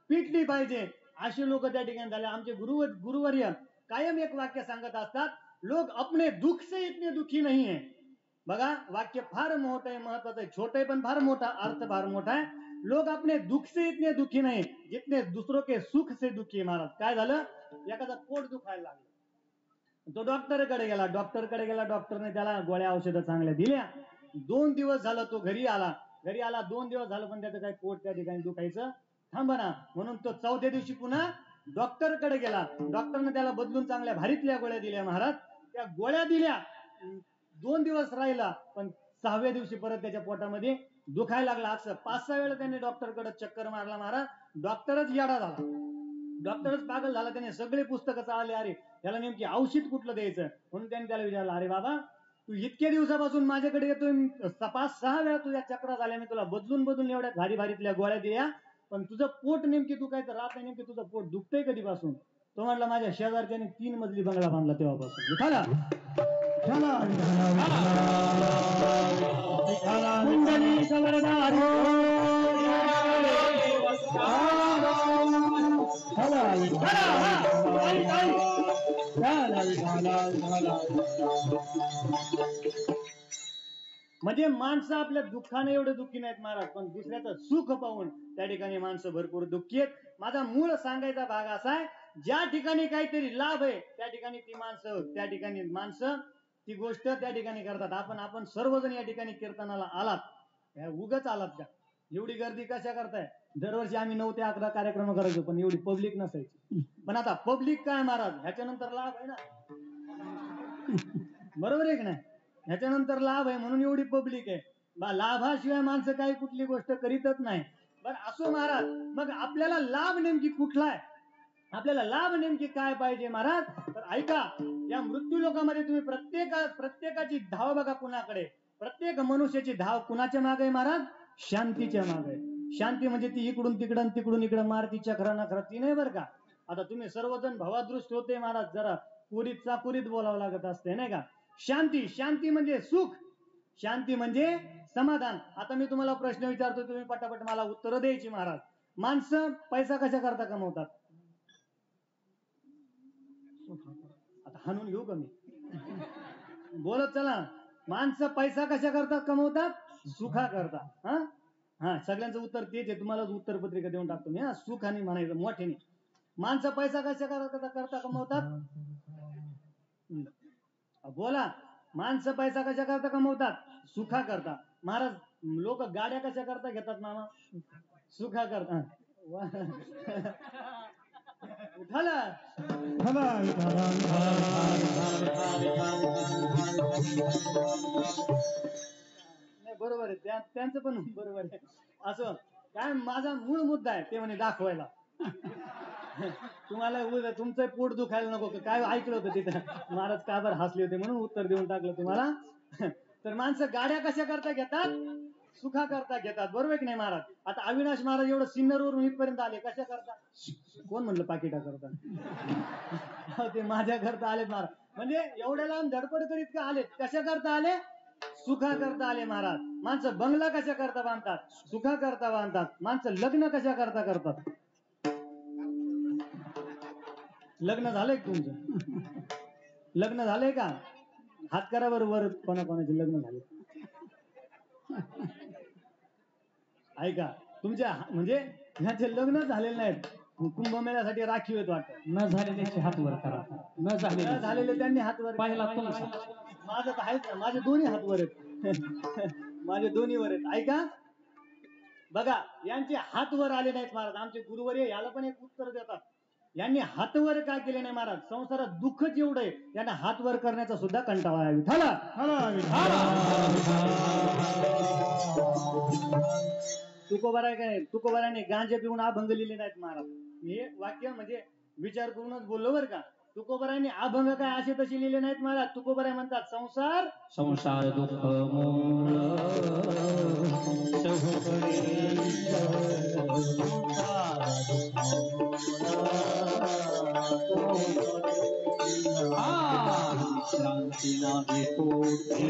पिटली पाहिजे, असे लोक त्या ठिकाणी झाले. आमचे गुरुवर्य कायम एक वाक्य सांगत असतात, लोग अपने दुख से इतने दुखी नहीं है. बघा वाक्य फार मोठं आहे, महत्वाचं आहे, छोटं आहे पण फार मोठा अर्थ, फार मोठा आहे. लोग अपने दुख से इतने दुखी नहीं जितने दूसरों के सुख से दुखी. महाराज काय झालं, एखादा पोट दुखायला लागलं, तो डॉक्टरकडे गेला, डॉक्टरने त्याला गोळ्या औषधं चांगल्या दिल्या. 2 दिवस झालं तो घरी आला, 2 दिवस झालं पण त्याचं काही पोट त्या ठिकाणी दुखायचं थांबना. म्हणून तो 4थ्या दिवशी पुन्हा डॉक्टरकडे गेला. डॉक्टरने त्याला बदलून चांगल्या भारीतल्या गोळ्या दिल्या महाराज. त्या गोळ्या दिल्या, 2 दिवस राहिला पण 6व्या दिवशी परत त्याच्या पोटामध्ये दुखायला लागला. असं 5-6 वेळा त्याने डॉक्टरकडे चक्कर मारला महाराज. डॉक्टरच येडा झाला, डॉक्टरच पागल झाला. त्याने सगळे पुस्तकं चालले, अरे त्याला नेमकी औषध कुठलं द्यायचं. म्हणून त्याने त्याला विचारलं, अरे बाबा तू इतक्या दिवसापासून माझ्याकडे येतोय, 5-6 वेळा तुझ्या चक्रा झाल्या, मी तुला बदलून एवढ्या भारीतल्या गोळ्या दिल्या पण तुझं पोट नेमकी दुखायचं राहत नाही, नेमकी तुझं पोट दुखतंय कधीपासून? तो म्हटला माझ्या शेजारच्याने 3 मजली बंगला बांधला तेव्हापासून. म्हणजे माणसं आपल्या दुःखाने एवढे दुःखी नाहीत महाराज, पण दुसऱ्याचं सुख पाहून त्या ठिकाणी माणसं भरपूर दुःखी आहेत. माझा मूळ सांगायचा भाग असा आहे, ज्या ठिकाणी काहीतरी लाभ आहे त्या ठिकाणी माणसं ती गोष्ट त्या ठिकाणी करतात. आपण सर्वजण या ठिकाणी कीर्तनाला आलात, उगाच आलात का? एवढी गर्दी कशा करताय? दरवर्षी आम्ही 9 ते 11 कार्यक्रम करायचो पण एवढी पब्लिक नसायची. पण आता पब्लिक काय महाराज, ह्याच्यानंतर लाभ आहे ना, बरोबर आहे की नाही? ह्याच्यानंतर लाभ आहे म्हणून एवढी पब्लिक आहे. लाभाशिवाय माणसं काही कुठली गोष्ट करीतच नाही. बरं असो महाराज, मग आपल्याला लाभ नेमकी कुठला आहे, आपल्याला लाभ नेमकी काय पाहिजे महाराज? तर ऐका, या मृत्यू लोकांमध्ये तुम्ही प्रत्येकाची धाव बघा कुणाकडे, प्रत्येक मनुष्याची धाव कुणाच्या मागे आहे महाराज? शांतीच्या मागे आहे. शांती म्हणजे ती इकडून तिकडं मारती चक्राना ती नाही बरं का. आता तुम्ही सर्वजण भवादृष्ट होते महाराज, जरा चाकुरीत बोलावं लागत असते नाही का. शांती म्हणजे सुख, शांती म्हणजे समाधान. आता मी तुम्हाला प्रश्न विचारतो, तुम्ही पटापट मला उत्तर द्यायची महाराज. माणसं पैसा कशा करता कमवतात? आता हाणून घेऊ का मी? बोलत चला. माणसं पैसा कशा करतात कमवतात? सुखा करतात. हा सगळ्यांचं उत्तर तेच आहे, तुम्हाला उत्तर पत्रिका देऊन टाकतो मी. सुख आणि म्हणायचं मोठ्याने. माणसं पैसा कशा करता कमवतात? बोला. माणसं पैसा कशा करता कमवतात? सुखा करता. महाराज लोक गाड्या कशा करता घेतात मामा? सुखा करता. उठाला. नाही बरोबर आहे, त्यांचं पण बरोबर आहे. असं काय माझा मूळ मुद्दा आहे ते म्हणे दाखवायला. तुम्हाला तुमचं पोट दुखायला नको का? काय ऐकलं होतं तिथं महाराज का बरं हसले होते म्हणून उत्तर देऊन टाकलं तुम्हाला. तर माणसं गाड्या कशा करता घेतात? सुखा करता घेतात. बरोबर आहे की नाही महाराज? आता अविनाश महाराज एवढं सिन्नर वरून इथपर्यंत आले कशा करता? कोण म्हणलं पाकिटा करता? ते माझ्या करता आलेत महाराज. म्हणजे एवढ्या लांब धडपड करीत का आलेत? कशा करता आले? सुखा करता आले महाराज. माणसं बंगला कशा करता बांधतात? सुखा करता बांधतात. माणसं लग्न कशा करता करतात? लग्न झालंय तुमचं? लग्न झालंय का? हात करा बरोबर. कोणाकोणाचे लग्न झाले? ऐका तुमच्या म्हणजे ह्याचे लग्न झालेले नाहीत, कुंभमेळ्यासाठी राखीव आहेत वाटत. न झालेल्याचे हात वर करा. न झालेले त्यांनी हात वर. पहिला तुमचा. माझं तर आहेच ना, माझे दोन्ही हात वर आहेत. माझे दोन्ही वर आहेत. ऐका बघा, यांचे हात वर आले नाहीत महाराज. आमचे गुरुवर्य याला पण एक उत्तर देतात. यांनी हात वर का केले नाही महाराज? संसारात दुःखच एवढं आहे, यांना हात वर करण्याचा सुद्धा कंटाळा आहे. तुकोबाराने गांजे पिऊन अभंग लिहिले नाहीत महाराज. हे वाक्य म्हणजे विचार करूनच बोललो बरं का. तुकोबारांनी अभंग काय असे तसे लिहिले नाहीत महाराज. तुकोबाराय म्हणतात संसार दुःख मूळ क्रांती नावे कोठे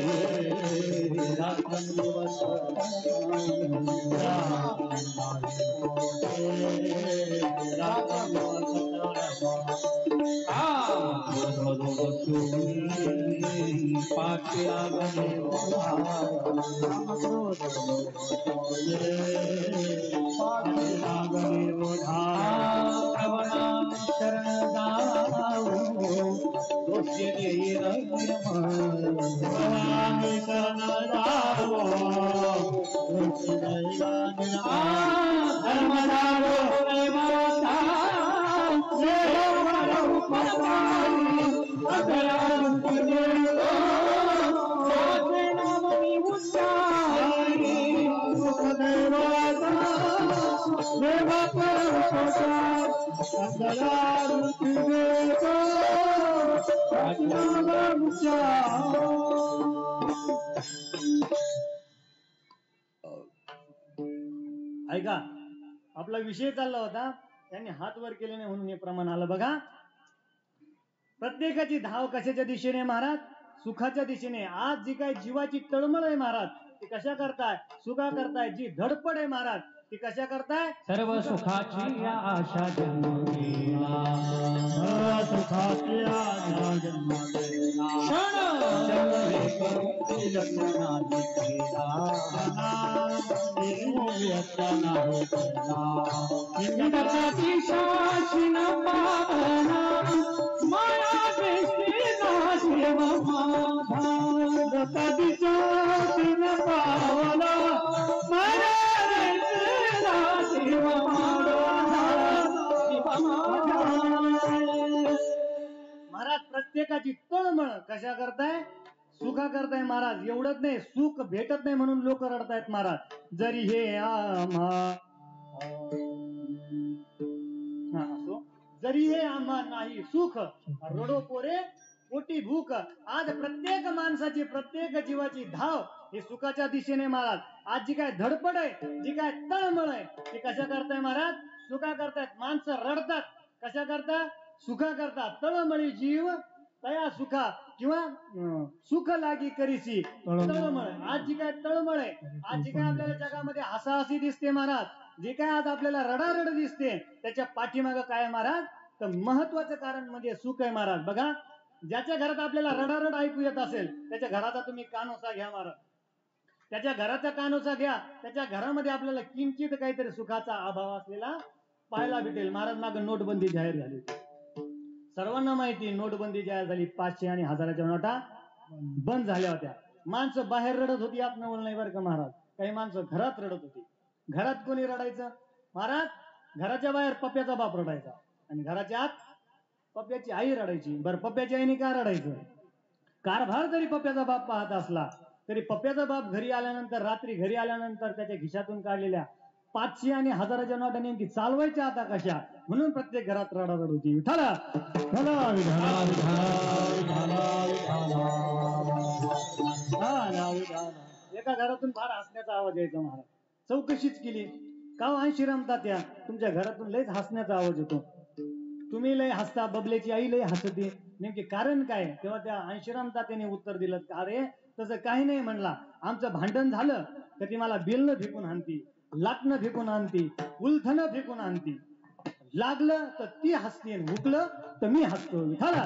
ऐका आपला विषय चालला होता. त्यांनी हात वर केले नाही म्हणून हे प्रमाण आलं. बघा प्रत्येकाची धाव कशाच्या दिशेने महाराज? सुखाच्या दिशेने. आज जी काय जीवाची तळमळ आहे महाराज ती कशा करताय? सुखा करताय. जी धडपड आहे महाराज ती कशा करताय? सर्व सुखाची आशा जन्मलेला. सुखाची आशा जन्मलेला. महाराज प्रत्येकाची तळमळ कशा करताय? सुखा करताय महाराज. एवढंच नाही, सुख भेटत नाही म्हणून लोक रडतायत महाराज. जरी हे जरी हे आम्हा नाही सुख, रडो पोरे पोटी भूक. आज प्रत्येक माणसाची प्रत्येक जीवाची धाव ही सुखाच्या दिशेने महाराज. आज जी काय धडपड आहे, जी काय तळमळ आहे ती कशा करताय महाराज? सुखा करतायत. माणसं रडतात कशा करता? सुखा करतात. तळमळी जीव तया सुखा किंवा सुख लागी करीसी तळमळ. आज जी काय तळमळ आहे, आज जी काय आपल्याला जगामध्ये हसाहसी दिसते महाराज, जे काय आज आपल्याला रडारड दिसते त्याच्या पाठीमागं काय महाराज? तर महत्वाचं कारण म्हणजे सुख आहे महाराज. बघा ज्याच्या घरात आपल्याला रडारड ऐकू येत असेल त्याच्या घराचा तुम्ही कानोसा घ्या महाराज. त्याच्या घराचा कानोसा घ्या, त्याच्या घरामध्ये आपल्याला किंचित काहीतरी सुखाचा अभाव असलेला पाहायला भेटेल. महाराज मागे नोटबंदी जाहीर झाली. सर्वांना माहिती नोटबंदी ज्या झाली 500 आणि 1000च्या नोटा बंद झाल्या होत्या. माणसं बाहेर रडत होती आपण नाही बरं का महाराज. काही माणसं घरात रडत होती. घरात कोणी रडायचं महाराज? घराच्या बाहेर पप्प्याचा बाप रडायचा आणि घराच्या आत पप्प्याची आई रडायची. बरं पप्प्याच्या आईने का रडायचं? कारभार जरी पप्प्याचा बाप पाहत असला तरी पप्प्याचा बाप घरी आल्यानंतर रात्री घरी आल्यानंतर त्याच्या खिशातून काढलेल्या 500 आणि 1000च्या नोटा नेमकी चालवायच्या आता कशा म्हणून प्रत्येक घरात रडारड होती. विठाला विठाला विठाला विठाला विठाला विठाला. एका घरातून फार हसण्याचा आवाज यायचा महाराज. चौकशीच केली का ऐंशी रमतात्या तुमच्या घरातून लयच हसण्याचा आवाज येतो. तुम्ही लय हसता, बबल्याची आई लय हसते, नेमके कारण काय? तेव्हा त्या ऐंशीराम तात्याने उत्तर दिलं, अरे तसं काही नाही म्हणला. आमचं भांडण झालं तर ती मला बेलनं फेकून आणती, लाटणं फेकून आणती, उलथणं फेकून आणती. लागलं तर ती हसती आणि हुकलं तर मी हसतो. विठाला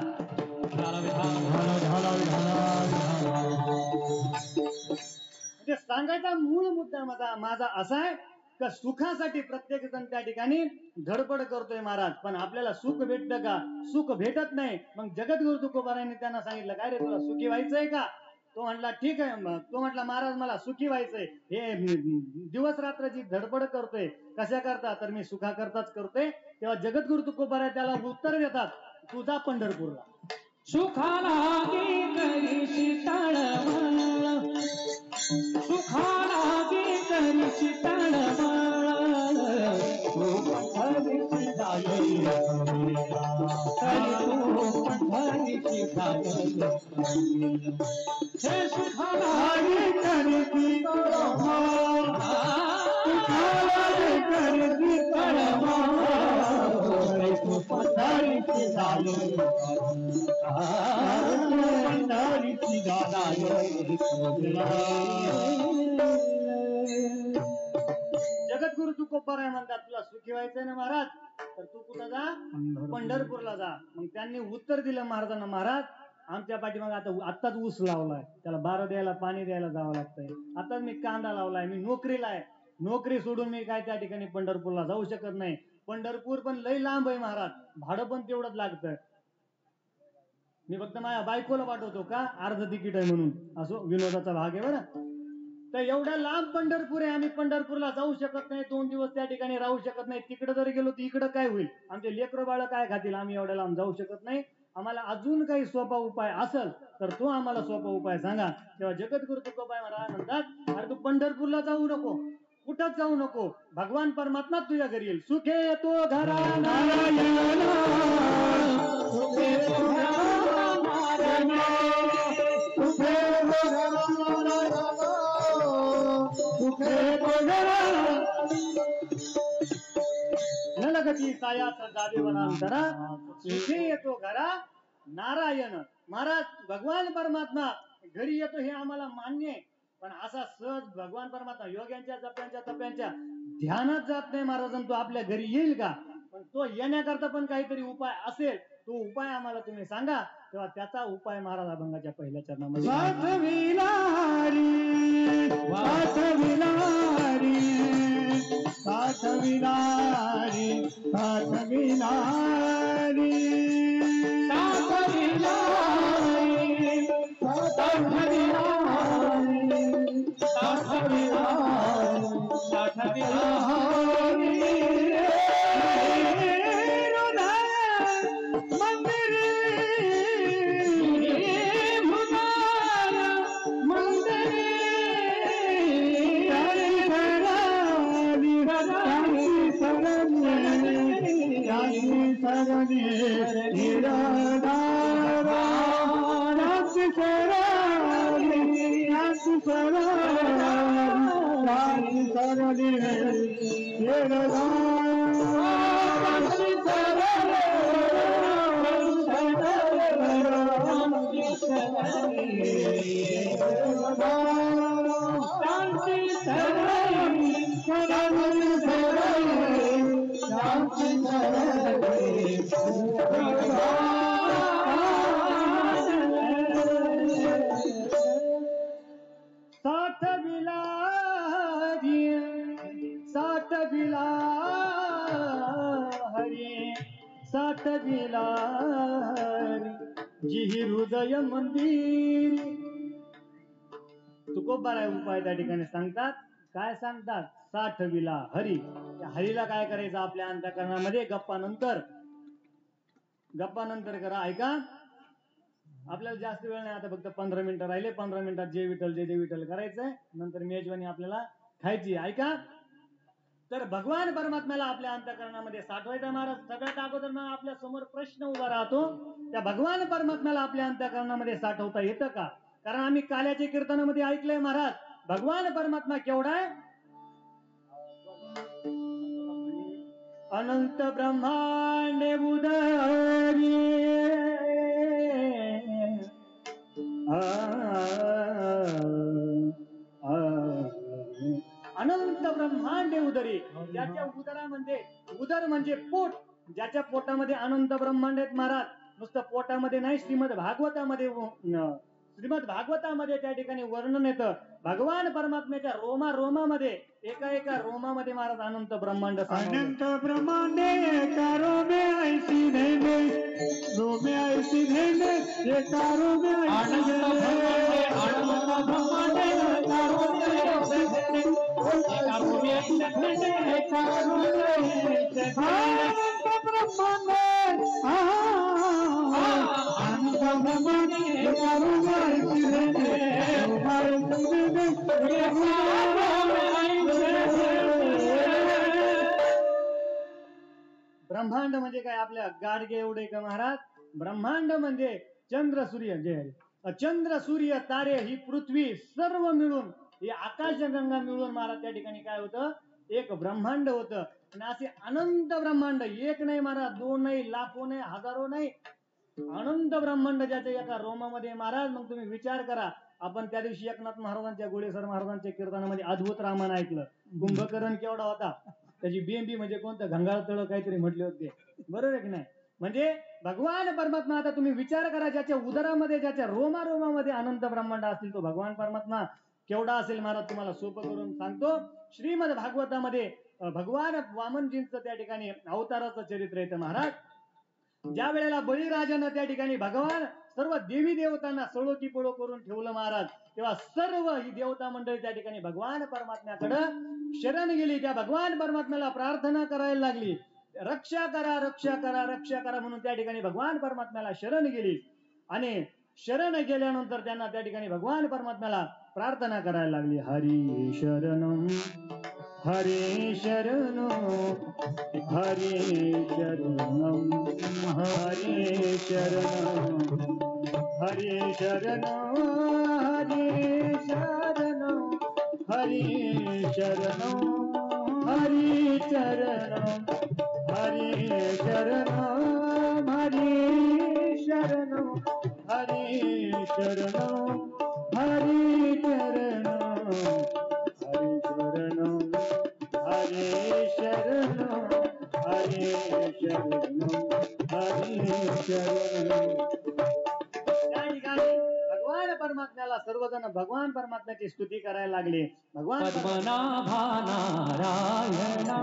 म्हणजे सांगायचा मूळ मुद्दा माझा असा आहे का सुखासाठी प्रत्येक जण त्या ठिकाणी धडपड करतोय महाराज. पण आपल्याला सुख भेटतं का? सुख भेटत नाही. मग जगद्गुरु तुकोबारायांनी त्यांना सांगितलं, काय रे तुला सुखी व्हायचंय का? तो म्हटला ठीक आहे. तो म्हटला महाराज मला सुखी व्हायचंय. हे दिवस रात्राची धडपड करतोय कशा करता? तर मी सुखा करताच करतोय. तेव्हा जगद्गुरु तुकोबाराय त्याला उत्तर देतात, तू जा पंढरपूरला. सुखाला करीशी तळमळ, सुखाला करीशी तळमळ, तू पंढरीची जाई तरी तू पंढरीची जाई. हे सुखाला करीशी तळमळ, सुखाला करीशी तळमळ, तू पंढरीची जाई पंढरीची जाई. जगद्गुरु तुकोबाराय म्हणतात, तुला सुखी व्हायचंय ना महाराज, तर तू कुठं जा? पंढरपूरला जा. मग त्यांनी उत्तर दिलं महाराजांना, महाराज आमच्या पाठीमागे आताच ऊस लावलाय, त्याला बारा द्यायला पाणी द्यायला जावं लागतंय. आताच मी कांदा लावलाय, मी नोकरीला आहे, नोकरी सोडून मी काय त्या ठिकाणी पंढरपूरला जाऊ शकत नाही. पंढरपूर पण लय लांब आहे महाराज, भाडं पण तेवढंच लागतं. मी फक्त माझ्या बायकोला पाठवतो का अर्ध तिकीट आहे म्हणून. असो विनोदाचा भाग आहे बरं. तर एवढ्या लांब पंढरपूर आहे, आम्ही पंढरपूरला जाऊ शकत नाही, 2 दिवस त्या ठिकाणी राहू शकत नाही. तिकडे जर गेलो तर इकडं काय होईल? आमचे लेकरं बाळ काय खातील? आम्ही एवढ्या लांब जाऊ शकत नाही. आम्हाला अजून काही सोपा उपाय असेल तर तो आम्हाला सोपा उपाय सांगा. तेव्हा जगद्गुरु तुकोबाराय महाराज म्हणतात, अरे तू पंढरपूरला जाऊ नको, कुठंच जाऊ नको, भगवान परमात्मा तुझ्या घरी येईल. सुखे तो घरा नारायण, सुखे तो घरा नारायण, सुखे तो घरा नारायण, सुखे तो घरा नलगती सायाचा जावे वनांतरा, सुखे येतो घरा नारायण. महाराज भगवान परमात्मा घरी येतो हे आम्हाला मान्य आहे, पण असा सहज भगवान परमात्मा योग्यांच्या जप्यांच्या तप्यांच्या ध्यानात जात नाही महाराजांना. तो आपल्या घरी येईल का? पण तो येण्याकरता पण काहीतरी उपाय असेल, तो उपाय आम्हाला तुम्ही सांगा. तेव्हा त्याचा उपाय महाराज अभंगाच्या पहिल्या चरणामध्ये, साठविलारी साठविलारी साठविलारी साठविलारी साठविला जिही हृदय मंदिर. तुकोबाराय उपाय त्या ठिकाणी सांगतात. काय सांगतात? साठविला हरी. त्या हरीला काय करायचं आपल्या अंतःकरणामध्ये? गप्पानंतर करा. ऐका, आपल्याला जास्त वेळ नाही, आता फक्त 15 मिनिटं राहिले. 15 मिनिटात जे विठ्ठल जे विठ्ठल करायचंय, नंतर मेजवानी आपल्याला खायची. ऐका, तर भगवान परमात्म्याला आपल्या अंतःकरणामध्ये साठवायचा महाराज. सगळ्यात अगोदर मग आपल्या समोर प्रश्न उभा राहतो, त्या भगवान परमात्म्याला आपल्या अंतःकरणामध्ये साठवता येतं का? कारण आम्ही काल्याच्या कीर्तनामध्ये ऐकलंय महाराज, भगवान परमात्मा केवढा आहे? अनंत ब्रह्मांड उदरी अनंत ब्रह्मांड उदरी. ज्याच्या उदरामध्ये, उदर म्हणजे पोट, ज्याच्या पोटामध्ये अनंत ब्रह्मांड आहेत महाराज. नुसतं पोटामध्ये नाही, श्रीमद भागवतामध्ये त्या ठिकाणी वर्णन येतं. भगवान परमात्म्याच्या रोमा रोमामध्ये, एका एका रोमामध्ये महाराज अनंत ब्रह्मांड. अनंत ब्रह्मांडे एका रोमे ऐसी धेने, रोमे ऐसी धेने एका रोमे ऐसी धेने. अनंत ब्रह्मांडे एका रोमे ऐसी धेने, एका रोमे ऐसी धेने, एका रोमे ऐसी धेने. अनंत ब्रह्मांडे, अनंत ब्रह्मांडे एका रोमे ऐसी धेने, एका रोमे ब्रह्मांड म्हणजे काय? आपल्या गाडगे एवढे का महाराज? ब्रह्मांड म्हणजे चंद्र सूर्य, चंद्र सूर्य तारे ही पृथ्वी सर्व मिळून, ही आकाशगंगा मिळून महाराज त्या ठिकाणी काय होतं? एक ब्रह्मांड होतं. आणि असे अनंत ब्रह्मांड, एक नाही महाराज, दोन नाही, लाखो नाही, हजारो नाही, अनंत ब्रह्मांड ज्याच्या एका रोमामध्ये महाराज. मग तुम्ही विचार करा, आपण त्या दिवशी एकनाथ महाराजांच्या, गोळेसर महाराजांच्या कीर्तनामध्ये अद्भुत रामायण ऐकलं. कुंभकर्ण केवढा होता, त्याची बेंबी म्हणजे कोणतं घंगाळ तळ काहीतरी म्हटले होते, बरोबर आहे की नाही? म्हणजे भगवान परमात्मा, आता तुम्ही विचार करा, ज्याच्या उदरामध्ये, ज्याच्या रोमारोमामध्ये अनंत ब्रह्मांड असतील, तो भगवान परमात्मा केवढा असेल महाराज? तुम्हाला सोपं करून सांगतो. श्रीमद भागवतामध्ये भगवान वामनजींचं त्या ठिकाणी अवताराचं चरित्र येतं महाराज. ज्या वेळेला बळीराजानं त्या ठिकाणी भगवान सर्व देवी देवतांना सळो की पळो करून ठेवलं महाराज, तेव्हा सर्व ही देवता मंडळी त्या ठिकाणी भगवान परमात्म्याकडं शरण गेली. त्या भगवान परमात्म्याला प्रार्थना करायला लागली, रक्षा करा, रक्षा करा, रक्षा करा म्हणून त्या ठिकाणी भगवान परमात्म्याला शरण गेली. आणि शरण गेल्यानंतर त्यांना त्या ठिकाणी भगवान परमात्म्याला प्रार्थना करायला लागली. हरी शरणम, हरे शरणम, हरे शरणम, हरे शरणम, हरे शरणम, हरे शरणम, हरे शरणम, हरे चरणम, हरे शरणम, हरे शरणम, हरे शरणम, हरे चरणम, हरे शरणम, हरे शरणम, हरे शरणम, हरे शरणम. त्या ठिकाणी भगवान परमात्म्याला सर्वजण भगवान परमात्म्याची स्तुती करायला लागले. भगवान पद्मनाभा नारायणा,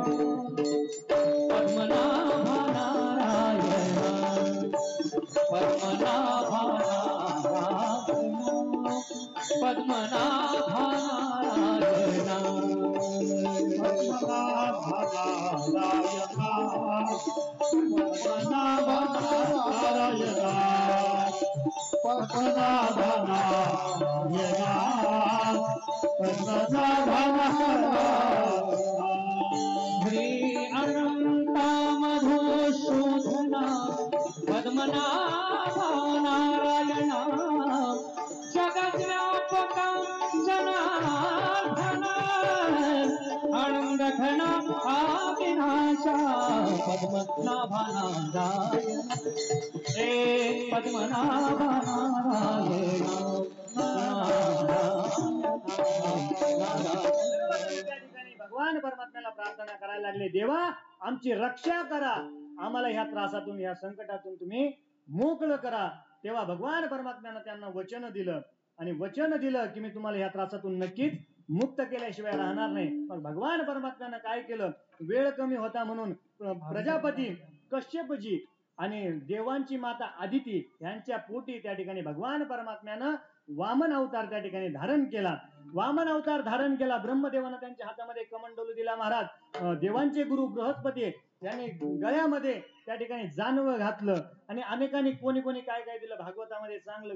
पद्मनाभा नारायणा, पद्मनाभा नारायणा, पद्मनाभा नारायणा, पद्मनाभा नारायणा, पद्मनाभा नारायणा, पद्मनाभा नारायणा, पद्मनाभा नारायणा. श्री अनंता मधुसूदना पद्मनाभा नारायणा, जगद्व्यापका जनार्दना, आनंद घना अविनाशा पद्मनाभा नारायण, हे पद्मनाभा नारायण. भगवान परमात्म्याला प्रार्थना करायला लागले, देवा आमची रक्षा करा, आम्हाला ह्या त्रासातून, ह्या संकटातून तुम्ही मोकळं करा. तेव्हा भगवान परमात्म्यानं त्यांना वचन दिलं, आणि वचन दिलं की मी तुम्हाला ह्या त्रासातून नक्कीच मुक्त केल्याशिवाय राहणार नाही. मग भगवान परमात्म्यानं काय केलं? वेळ कमी होता म्हणून प्रजापती कश्यपजी आणि देवांची माता आदिती यांच्या पोटी त्या ठिकाणी भगवान परमात्म्यानं वामन अवतार त्या ठिकाणी धारण केला. वामन अवतार धारण केला. ब्रह्मदेवानं त्यांच्या हातामध्ये कमंडलू दिला महाराज. देवांचे गुरु बृहस्पती यांनी गळ्यामध्ये त्या ठिकाणी जानवं घातलं आणि अनेकांनी कोणी कोणी काय काय दिलं. भागवतामध्ये चांगलं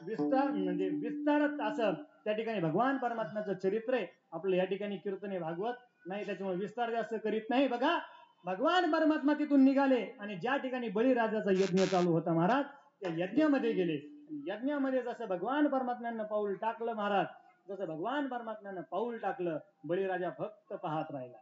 विस्तार म्हणजे विस्तारत असं त्या ठिकाणी भगवान परमात्म्याचं चरित्र आहे. आपलं या ठिकाणी कीर्तने भागवत नाही, त्याच्यामुळे विस्तार जास्त करीत नाही. बघा, भगवान परमात्मा तिथून निघाले आणि ज्या ठिकाणी बळीराजाचा यज्ञ चालू होता महाराज, त्या यज्ञामध्ये गेले. यज्ञामध्ये जसं भगवान परमात्म्यानं पाऊल टाकलं महाराज, जसं भगवान परमात्म्यानं पाऊल टाकलं, बळीराजा फक्त पाहत राहिला.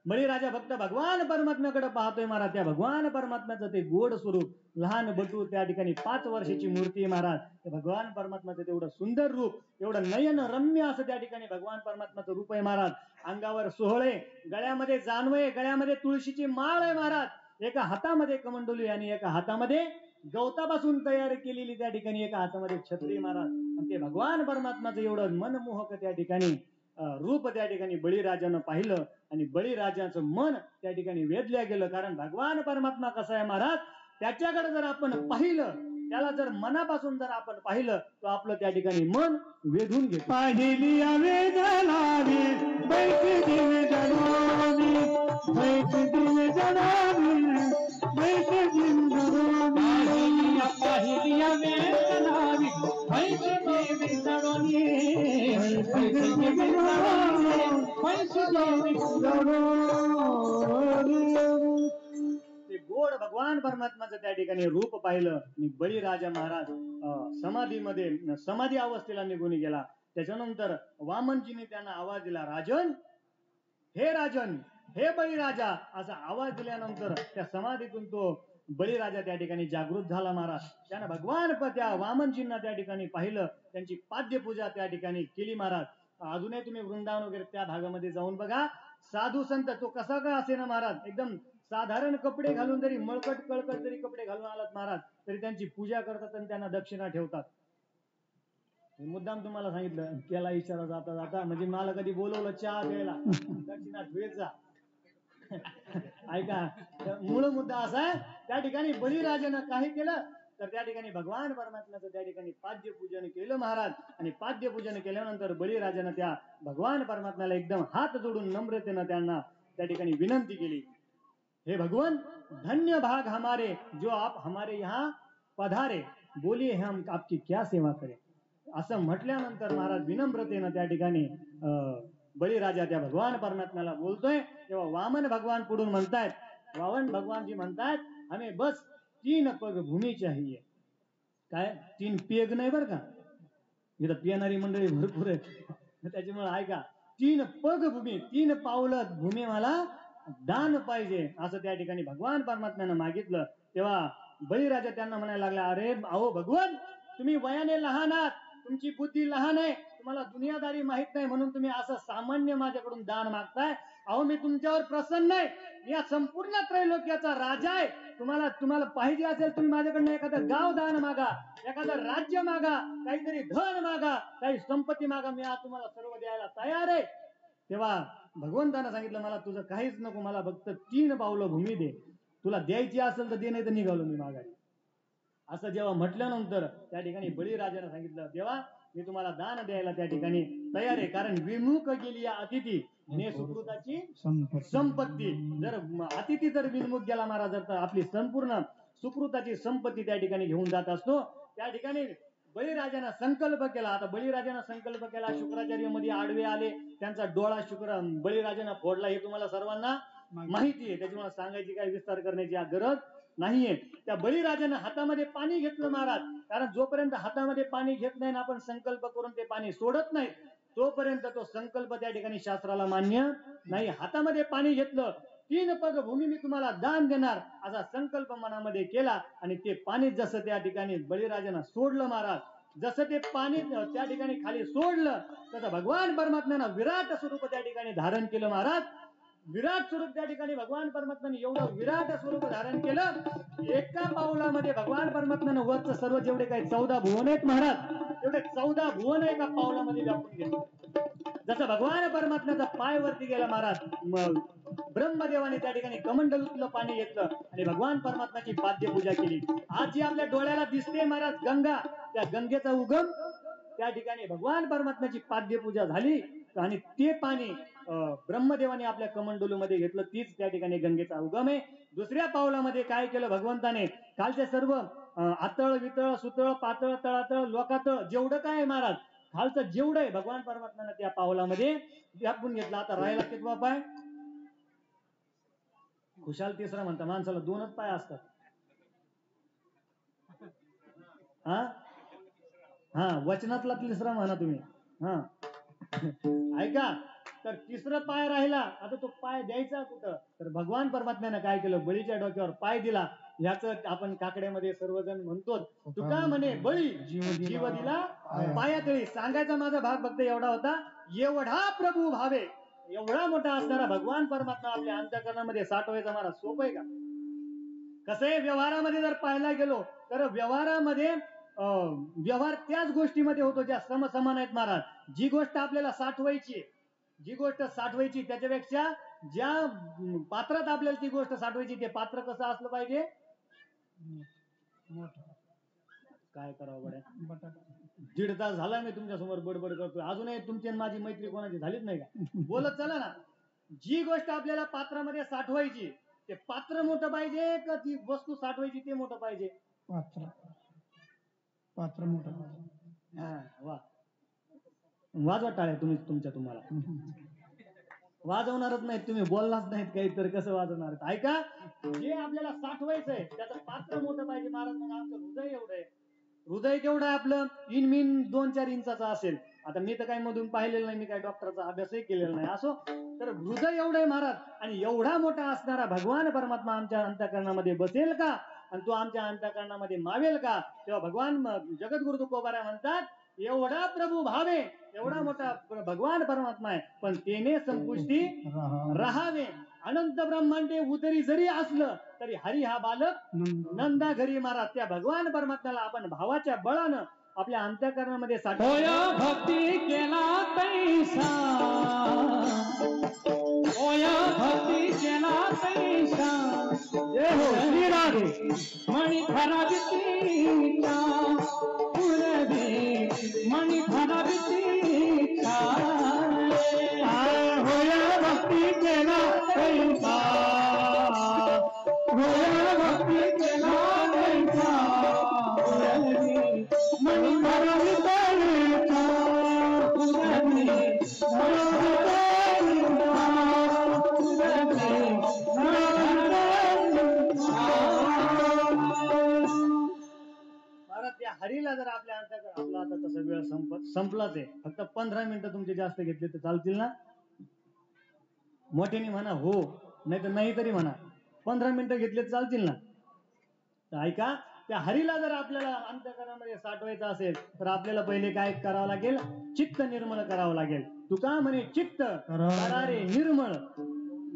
बळीराजा फक्त भगवान परमात्म्याकडे पाहतोय महाराज. त्या भगवान परमात्म्याचं ते गोड स्वरूप, लहान बटू त्या ठिकाणी 5 वर्षाची मूर्ती आहे महाराज. ते भगवान परमात्म्याचं तेवढं सुंदर रूप, एवढं नयन रम्य असं त्या ठिकाणी भगवान परमात्म्याचं रूप आहे महाराज. अंगावर सोहळे, गळ्यामध्ये जानवे, गळ्यामध्ये तुळशीची माळ आहे महाराज. एका हातामध्ये कमंडलू आणि एका हातामध्ये गवतापासून तयार केलेली त्या ठिकाणी एका हातामध्ये छत्री महाराज. आणि ते भगवान परमात्म्याचं एवढं मनमोहक त्या ठिकाणी रूप त्या ठिकाणी बळीराजानं पाहिलं आणि बळीराजाचं मन त्या ठिकाणी वेधल्या गेलं. कारण भगवान परमात्मा कसा आहे महाराज, त्याच्याकडे जर आपण पाहिलं, त्याला जर मनापासून जर आपण पाहिलं, तर आपलं त्या ठिकाणी मन वेधून घेतो. पाहिली वेदनावी बैठी दिवे जनावी, बैठी दिवे जनावी, बैठी दिवे जनावी, पाहिली वेदनावी बैठी दिवे जनावी, बैठी दिवे जनावी, बैठी दिवे जनावी. ते गोड भगवान परमात्माचं त्या ठिकाणी रूप पाहिलं आणि बळीराजा महाराज समाधीमध्ये समाधी अवस्थेला निघून गेला. त्याच्यानंतर वामनजीने त्यांना आवाज दिला, राजन, हे राजन, हे बळीराजा, असा आवाज दिल्यानंतर त्या समाधीतून तो बळीराजा त्या ठिकाणी जागृत झाला महाराज. त्यानं भगवान त्या वामनजींना त्या ठिकाणी पाहिलं, त्यांची पाद्यपूजा त्या ठिकाणी केली महाराज. अजूनही तुम्ही वृंदावन वगैरे त्या भागामध्ये जाऊन बघा, साधू संत, तो कसा का असे ना महाराज, एकदम साधारण कपडे घालून जरी मळकट कळकट जरी कपडे घालून आलात महाराज, तरी त्यांची पूजा करतात आणि त्यांना दक्षिणा ठेवतात. मुद्दाम तुम्हाला सांगितलं, केला इशारा जाता जाता, म्हणजे मला कधी बोलवलं चहा प्यायला, दक्षिणा ठेवायचा. ऐका, मूळ मुद्दा असा आहे, त्या ठिकाणी बळीराजानं काही केलं तर त्या ठिकाणी भगवान परमात्म्याचं त्या ठिकाणी पाद्यपूजन केलं महाराज. आणि पाद्यपूजन केल्यानंतर बळीराजानं त्या भगवान परमात्म्याला एकदम हात जोडून नम्रतेनं त्यांना त्या ठिकाणी विनंती केली, हे भगवान, धन्य भाग हमारे जो आप हमारे यहाँ पधारे, बोलिए हम आपकी क्या सेवा करें. असं म्हटल्यानंतर महाराज विनम्रतेनं त्या ठिकाणी बळीराजा त्या भगवान परमात्म्याला बोलतोय. तेव्हा वामन भगवान पुढून म्हणतायत, वामन भगवान जी म्हणतायत, हमें बस 3 पग भूमी चाहिए. काय 3 पेग नाही बरं का, इथं पिणारी मंडळी भरपूर आहे, त्याच्यामुळे ऐका, 3 पग भूमी, 3 पावलं भूमी मला दान पाहिजे, असं त्या ठिकाणी भगवान परमात्म्यानं मागितलं. तेव्हा बळीराजा त्यांना म्हणायला लागला, अरे अहो भगवान, तुम्ही वयाने लहान आहात, तुमची बुद्धी लहान आहे, तुम्हाला दुनियादारी माहित नाही, म्हणून तुम्ही असं सामान्य माझ्याकडून दान मागताय. अहो मी तुमच्यावर प्रसन्न आहे, या संपूर्ण त्रैलोक्याचा राजा आहे. तुम्हाला पाहिजे असेल तुम्ही माझ्याकडनं एखादं गाव दान मागा, एखादं राज्य मागा, काहीतरी धन मागा, काही संपत्ती मागा, मी आज तुम्हाला सर्व द्यायला तयार आहे. तेव्हा भगवंतानं सांगितलं, मला तुझं काहीच नको, मला फक्त 3 पावलं भूमी दे, तुला द्यायची असेल तर दे, नाही तर निघालो मी माघारी. असं जेव्हा म्हटल्यानंतर त्या ठिकाणी बळीराजानं सांगितलं, देवा, मी तुम्हाला दान द्यायला त्या ठिकाणी तयार आहे, कारण विमुख गेली या अतिथी ने सुकृताची संपत्ती. जर अतिथी जर विमुख गेला महाराज, तर आपली संपूर्ण सुकृताची संपत्ती त्या ठिकाणी घेऊन जात असतो. त्या ठिकाणी बळीराजानं संकल्प केला. आता बळीराजानं संकल्प केला, शुक्राचार्य मध्ये आडवे आले, त्यांचा डोळा बळीराजानं फोडला, हे तुम्हाला सर्वांना माहिती आहे, त्याच्यामुळे सांगायची काही विस्तार करण्याची गरज नाहीये. त्या बळीराजानं हातामध्ये पाणी घेतलं महाराज, कारण जोपर्यंत हातामध्ये पाणी घेत नाही ना आपण संकल्प करून ते पाणी सोडत नाही, तोपर्यंत तो संकल्प त्या ठिकाणी शास्त्राला मान्य नाही. हातामध्ये पाणी घेतलं, 3 पग भूमी मी तुम्हाला दान देणार, असा संकल्प मनामध्ये केला आणि ते पाणी जसं त्या ठिकाणी बळीराजानं सोडलं महाराज, जसं ते पाणी त्या ठिकाणी खाली सोडलं, तसं भगवान परमात्म्यानं विराट स्वरूप त्या ठिकाणी धारण केलं महाराज. विराट स्वरूप त्या ठिकाणी भगवान परमात्म्याने एवढं विराट स्वरूप धारण केलं एका पावलामध्ये भगवान परमात्म्यानं वरचं सर्व जेवढे काही 14 भुवन आहेत महाराज तेवढे 14 भुवन एका पावलामध्ये व्यापून घेतले. जसं भगवान परमात्म्याचा पाय वरती गेला महाराज ब्रह्मदेवाने त्या ठिकाणी कमंडलूतलं पाणी घेतलं आणि भगवान परमात्म्याची पाद्यपूजा केली. आज जी आपल्या डोळ्याला दिसते महाराज गंगा त्या गंगेचा उगम त्या ठिकाणी भगवान परमात्म्याची पाद्यपूजा झाली आणि ते पाणी ब्रह्मदेवाने आपल्या कमंडलूमध्ये घेतलं तीच त्या ठिकाणी गंगेचा उगम आहे. दुसऱ्या पावलामध्ये काय केलं भगवंताने खालचे सर्व आतळ वितळ सुतळ पातळ तळातळ लोकातळ जेवढं काय आहे महाराज खालचं जेवढं आहे भगवान परमात्म्याने त्या पावलामध्ये व्यापून घेतलं. आता राहायला कितवा पाय खुशाल तिसरा म्हणता माणसाला 2च पाय असतात. हा वचनातला तिसरा म्हणा तुम्ही. हा ऐका तर तिसरा पाय राहिला आता तो पाय द्यायचा कुठं तर भगवान परमात्म्याने काय केलं बळीच्या डोक्यावर पाय दिला. ह्याच आपण काकड्यामध्ये सर्वजण म्हणतो तुका म्हणे बळी जीव दिला पायातळी. सांगायचा माझा भाग फक्त एवढा होता एवढा प्रभू भावे एवढा मोठा असणारा भगवान परमात्मा आपल्या अंतःकरणामध्ये साठवायचा मला सोपं आहे का. कसं आहे व्यवहारामध्ये जर पाहायला गेलो तर व्यवहारामध्ये व्यवहार त्याच गोष्टीमध्ये होतो ज्या समसमान आहेत महाराज. जी गोष्ट आपल्याला साठवायची त्याच्यापेक्षा ज्या पात्रात आपल्याला ती गोष्ट साठवायची ते पात्र कसं असलं पाहिजे. काय करावं बड्या 1.5 तास झाला मी तुमच्या समोर बडबड करतोय अजूनही तुमची आणि माझी मैत्री कोणाची झालीच नाही का. बोलत चला ना. जी गोष्ट आपल्याला पात्रामध्ये साठवायची ते पात्र मोठं पाहिजे का ती वस्तू साठवायची ते मोठं पाहिजे. पात्र मोठं पाहिजे. हा वा वाजवा टाळ्या तुम्हाला वाजवणारच नाहीत तुम्ही बोललाच नाहीत काही तर कसं वाजवणार. ऐका जे आपल्याला साठवायचंय त्याचं पात्र मोठं पाहिजे महाराज. मग आमचं हृदय एवढं आहे. हृदय केवढं आहे आपलं इन 2-4 इंचाचं असेल. आता मी तर काही मधून पाहिलेलं नाही मी काही डॉक्टरचा अभ्यासही केलेला नाही असो तर हृदय एवढं आहे महाराज. आणि एवढा मोठा असणारा भगवान परमात्मा आमच्या अंतःकरणामध्ये बसेल का आणि तो आमच्या अंतःकरणामध्ये मावेल का. तेव्हा भगवान जगद्गुरु तुकोबाराय म्हणतात एवढा प्रभू भावे एवढा मोठा भगवान परमात्मा आहे पण तेने संपुष्टी राहावे. अनंत ब्रह्मांडे उदरी जरी असलं तरी हरी हा बालक नंदा घरी महाराज. त्या भगवान परमात्म्याला आपण भावाच्या बळानं आपल्या अंतःकरणामध्ये भक्ती केला तैसा भक्ती केला तैसा मणी खराबीचा मणी खराबीचा होया भक्ती केला तैसा होया भक्ती केला तैसा मणी खराबीचा हरीला जर आपल्या अंतःकरणात आपला आता तसा वेळ संपलाच आहे. फक्त 15 मिनिटं तुमचे जास्त घेतले तर चालतील ना. मोठ्याने म्हणा हो नाही तर नाही तरी म्हणा 15 मिनिटं घेतले तर चालतील ना. तर ऐका त्या हरीला जर आपल्याला अंतःकरणामध्ये साठवायचं असेल तर आपल्याला पहिले काय करावं लागेल चित्त निर्मळ करावं लागेल. तुका म्हणे चित्त करारे निर्मळ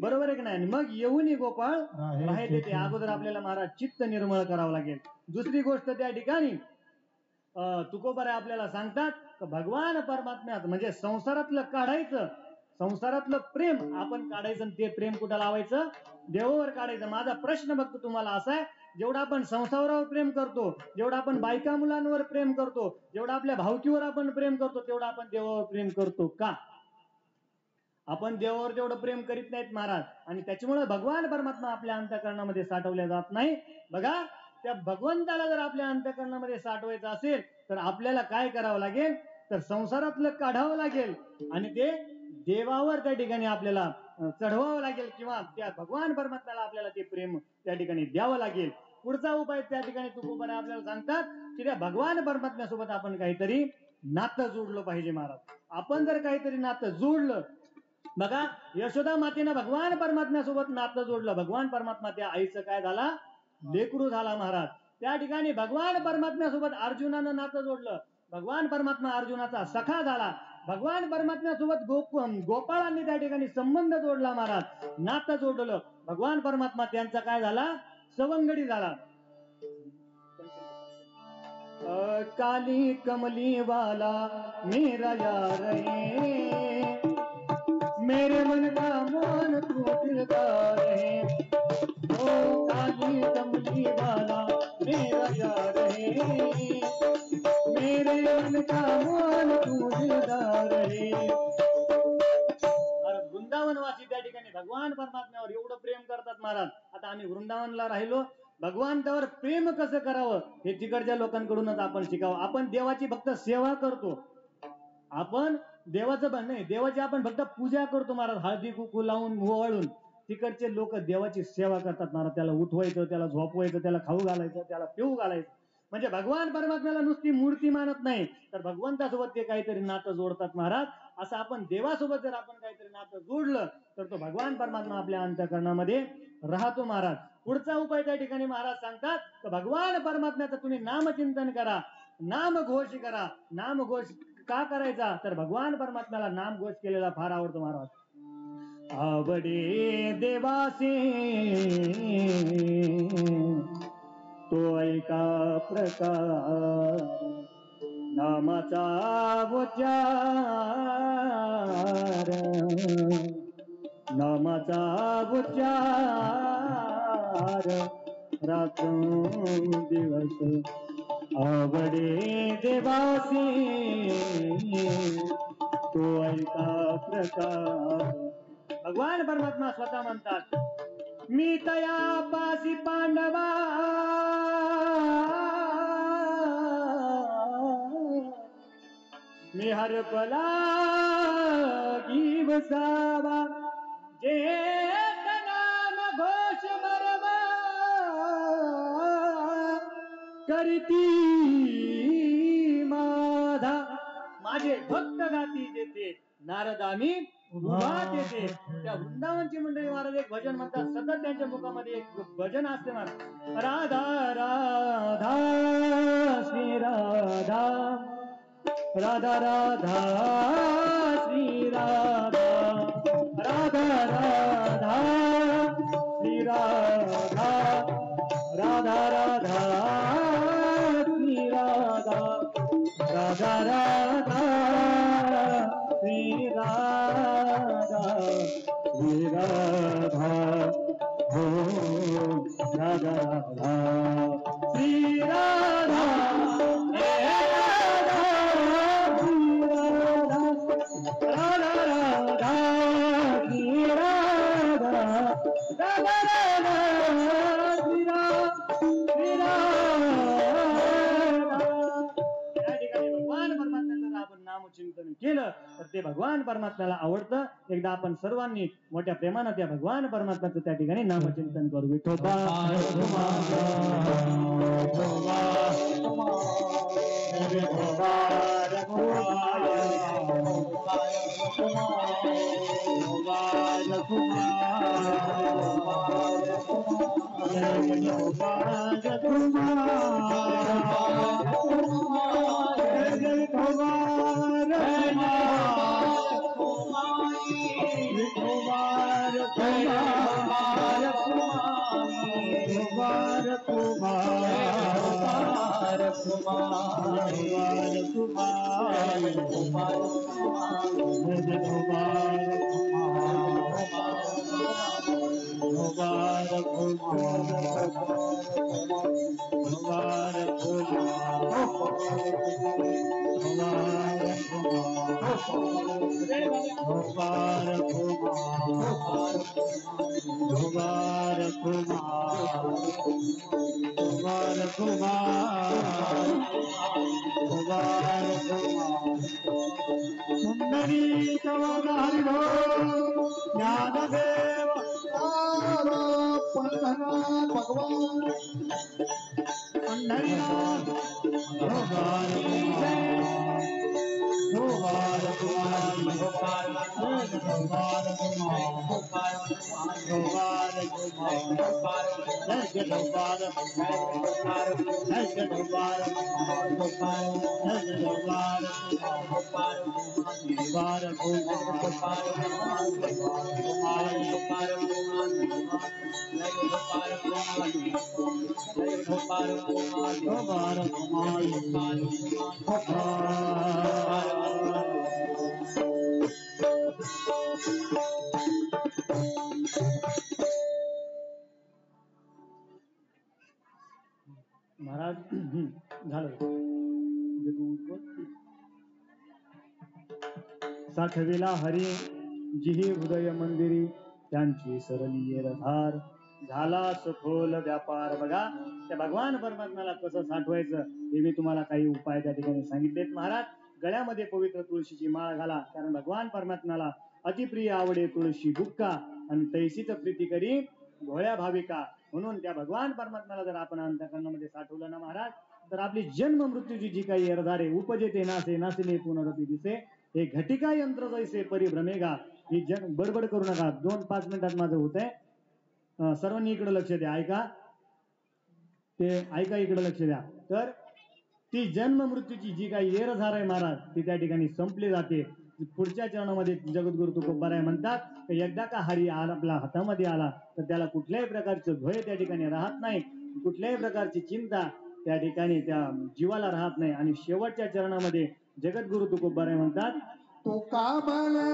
बरोबर आहे की नाही. मग येऊन गोपाळ राहायचे ते अगोदर आपल्याला महाराज चित्त निर्मळ करावं लागेल. दुसरी गोष्ट त्या ठिकाणी तुकोबाराय आपल्याला सांगतात भगवान परमात्म्यात म्हणजे संसारातलं काढायचं संसारातलं प्रेम आपण काढायचं ते प्रेम कुठं लावायचं देवावर काढायचं. माझा प्रश्न फक्त तुम्हाला असा आहे जेवढं आपण संसारावर प्रेम करतो जेवढं आपण बायका मुलांवर प्रेम करतो जेवढं आपल्या भावकीवर आपण प्रेम करतो तेवढं आपण देवावर प्रेम करतो का. आपण देवावर तेवढं प्रेम करीत नाहीत महाराज. आणि त्याच्यामुळे भगवान परमात्मा आपल्या अंतःकरणामध्ये साठवल्या जात नाही. बघा त्या भगवंताला जर आपल्या अंतःकरणामध्ये साठवायचं असेल तर आपल्याला काय करावं लागेल तर संसारातलं काढावं लागेल आणि ते देवावर त्या ठिकाणी आपल्याला चढवावं लागेल किंवा त्या भगवान परमात्म्याला आपल्याला ते प्रेम त्या ठिकाणी द्यावं लागेल. पुढचा उपाय त्या ठिकाणी तुकोबाराय आपल्याला सांगतात की त्या भगवान परमात्म्यासोबत आपण काहीतरी नातं जोडलं पाहिजे महाराज. आपण जर काहीतरी नातं जोडलं बघा यशोदा मातेनं भगवान परमात्म्यासोबत नातं जोडलं. भगवान परमात्मा त्या आईचं काय झाला लेकरू झाला महाराज. त्या ठिकाणी भगवान परमात्म्यासोबत अर्जुनानं नातं जोडलं. भगवान परमात्मा अर्जुनाचा सखा झाला. भगवान परमात्म्यासोबत गोपाळांनी त्या ठिकाणी संबंध जोडला महाराज, नातं जोडलं. भगवान परमात्मा त्यांचा काय झाला, सवंगडी झाला. काली कमली वाला मेरा यार है, मेरे मन का मोहन तू दिलदार है. ओ काली कमली वाला मेरा यार है, मेरे मन का मोहन तू दिलदार है. वृंदावनवासी त्या ठिकाणी भगवान परमात्म्यावर एवढं प्रेम करतात महाराज. आता आम्ही वृंदावनला राहिलो, भगवंतावर प्रेम कसं करावं हे तिकडच्या लोकांकडूनच आपण शिकावं. आपण देवाची फक्त सेवा करतो, आपण देवाचं नाही, देवाची आपण फक्त पूजा करतो महाराज, हळदी कुकू लावून ओवाळून. तिकडचे लोक देवाची सेवा करतात महाराज. त्याला उठवायचं, त्याला झोपवायचं, त्याला खाऊ घालायचं, त्याला पिऊ घालायचं. म्हणजे भगवान परमात्म्याला नुसती मूर्ती मानत नाही, तर भगवंतासोबत ते काहीतरी नातं जोडतात महाराज. असं आपण देवासोबत जर आपण काहीतरी नातं जोडलं तर तो भगवान परमात्मा आपल्या अंतःकरणामध्ये राहतो महाराज. पुढचा उपाय त्या ठिकाणी महाराज सांगतात तर भगवान परमात्म्याचं तुम्ही नामचिंतन करा, नामघोष करा. नामघोष का करायचा, तर भगवान परमात्म्याला नामघोष केलेला फार आवडतो महाराज. आवडे देवासे तो ऐका प्रकार, नामाचा उच्चार, नामाचा उच्चार रात्रंदिवस. आवडे देवासी तो ऐका प्रकार. भगवान परमात्मा स्वतः म्हणतात, मी तया पासी पांडवा मी हरपला गीव सावा, जे नाम घोष बरवा करती माधा. माझे भक्त गाती जेथे नारदामी उभा तेथे. त्या वृंदावनची मंडळी महाराज एक भजन म्हणतात, सतत त्यांच्या मुखामध्ये एक भजन असते महाराज. राधा राधा श्री राधा, राधा राधा श्री राधा, राधा राधा श्री राधा, राधा राधा श्री राधा, राधा राधा श्री राधा, श्री राधा हो राधा राधा श्री राधा, हे राधा श्री राधा, राधा राधा श्री राधा, राधा राधा श्री राधा. या ठिकाणी भगवान परमात्म्याचं जर आपण नामचिंतन केलं तर ते भगवान परमात्म्याला आवडतं. एकदा आपण सर्वांनी मोठ्या प्रेमानं त्या भगवान परमात्म्याचं त्या ठिकाणी नामचिंतन करू. विठोबा ज्ञानदेव भगवान पंढरीनाथ महाराज झालं साठविला हरी जिही हृदय मंदिरी त्यांची सरली येरधार झाला सखोल व्यापार. बघा त्या भगवान परमात्म्याला कसं साठवायचं हे मी तुम्हाला काही उपाय त्या ठिकाणी सांगितलेत. महाराज गळ्यामध्ये पवित्र तुळशीची माळ घाला, कारण भगवान परमात्म्याला अतिप्रिय आवडे तुळशी बुक्का आणि तैसीच प्रीती करी भोळ्या भाविका. म्हणून त्या भगवान परमात्म्याला जर आपण अंतःकरणामध्ये साठवलं ना महाराज, तर आपली जन्म मृत्यूची जी काही येरधारे उपजेते नासे नासिले पुनरपी दिसे हे घटिका यंत्र जैसे परिभ्रमेगा. ही जन बडबड करू नका, 2-5 मिनिटात माझं होतंय. सर्वांनी इकडे लक्ष द्या, ऐका इकडे लक्ष द्या. तर ती जन्म मृत्यूची जी काही येरधार आहे महाराज ती त्या ठिकाणी संपली जाते. पुढच्या चरणामध्ये जगद्गुरु तुकोबाराय म्हणतात एकदा का हरी आपला हातामध्ये आला तर त्याला कुठल्याही प्रकारचं भय त्या ठिकाणी राहत नाही, कुठल्याही प्रकारची चिंता त्या ठिकाणी त्या जीवाला राहत नाही. आणि शेवटच्या चरणामध्ये जगद्गुरु तुकोबाराय म्हणतात तुका म्हणे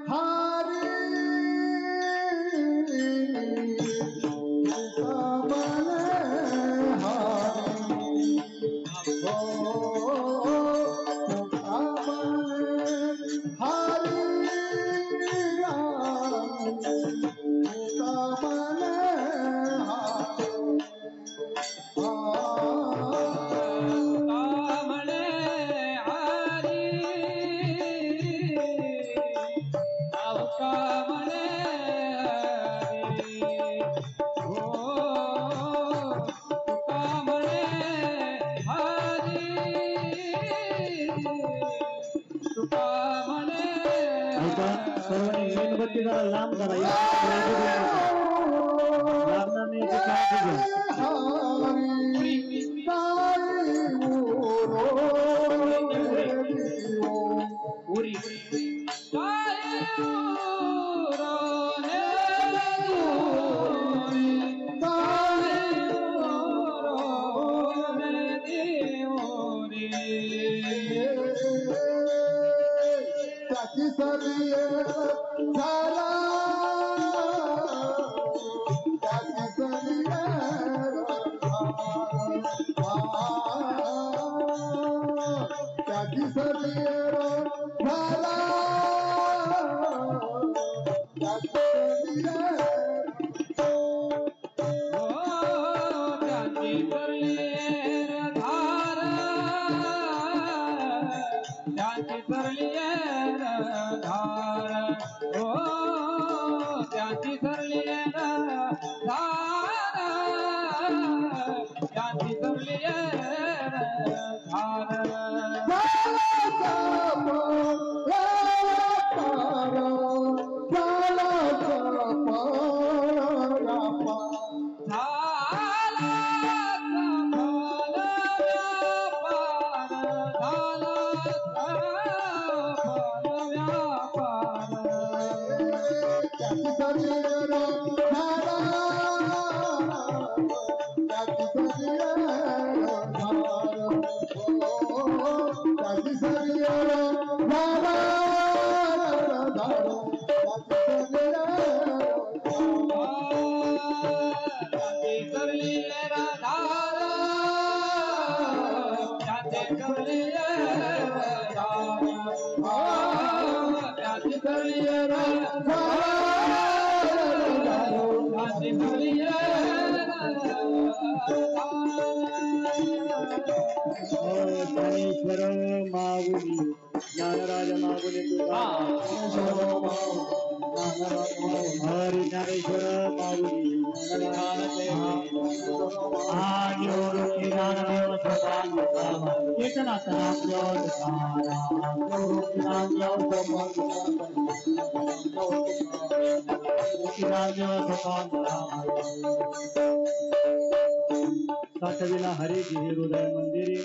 हरी तुका म्हणे हरी तुका म्हणे हरी तुका म्हणे सर्वांनी मेणबत्ती जरा लांब करा, लागणार नाही याची काळजी घ्या. ज्ञानेश्वर माऊली ज्ञानराज माऊली हरी ज्ञानेश्वर माऊली एकनाथ साठविला हरी जिहे हृदय मंदिरी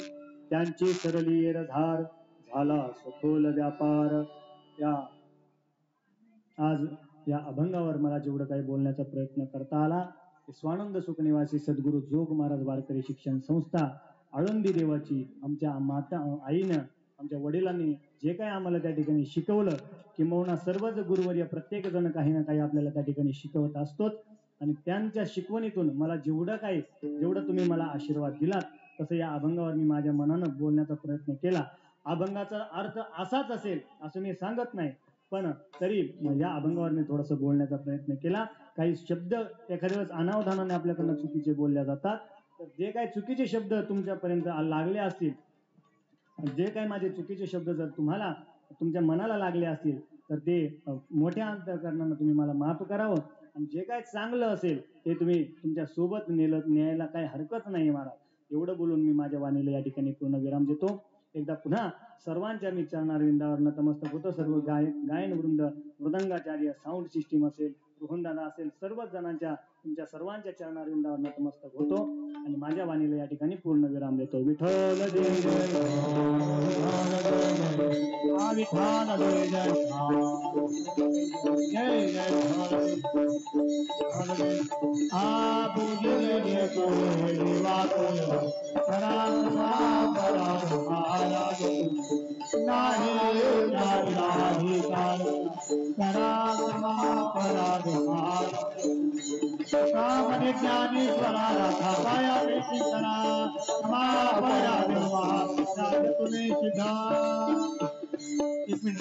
त्यांची सरली एरधार झाला सखोल व्यापार. या आज या अभंगावर मला जेवढं काही बोलण्याचा प्रयत्न करता आला ते स्वानंद सुखनिवासी सद्गुरू जोग महाराज वारकरी शिक्षण संस्था आळंदी देवाची आमच्या माता आईनं आमच्या वडिलांनी जे काही आम्हाला त्या ठिकाणी शिकवलं, किंबहुना सर्वच गुरुवर्य प्रत्येक जण काही ना काही आपल्याला त्या ठिकाणी शिकवत असतोच. आणि त्यांच्या शिकवणीतून मला जेवढं तुम्ही मला आशीर्वाद दिलात तसं या अभंगावर मी माझ्या मनानं बोलण्याचा प्रयत्न केला. अभंगाचा अर्थ असाच असेल असं मी सांगत नाही, पण तरी या अभंगावर मी थोडंसं बोलण्याचा प्रयत्न केला. काही शब्द एखाद्या वेळेस अनावधानाने आपल्याकडनं चुकीचे बोलले जातात, तर जे काही चुकीचे शब्द तुमच्यापर्यंत लागले असतील, जे काही माझे चुकीचे शब्द जर तुम्हाला तुमच्या मनाला लागले असतील तर ते मोठ्या अंतःकरणानं तुम्ही मला माफ करावं. आणि जे काय चांगलं असेल ते तुम्ही तुमच्या सोबत न्यायला काही हरकत नाही महाराज. एवढं बोलून मी माझ्या वाणीला या ठिकाणी पूर्ण विराम देतो. एकदा पुन्हा सर्वांच्या मी चरणारविंदावर नतमस्तक होतो. सर्व गायन वृंद, मृदंगाचार्य, साऊंड सिस्टीम असेल, रोहनदादा असेल, सर्वच जणांच्या तुमच्या सर्वांच्या चरणारविंदावर नतमस्तक होतो आणि माझ्या वाणीला या ठिकाणी पूर्ण विराम देतो. विठ्ठल जय जय, विठाल जय जय, जय जय ज्ञानेश्वरा तुम्ही सिद्धा. एक मिनिट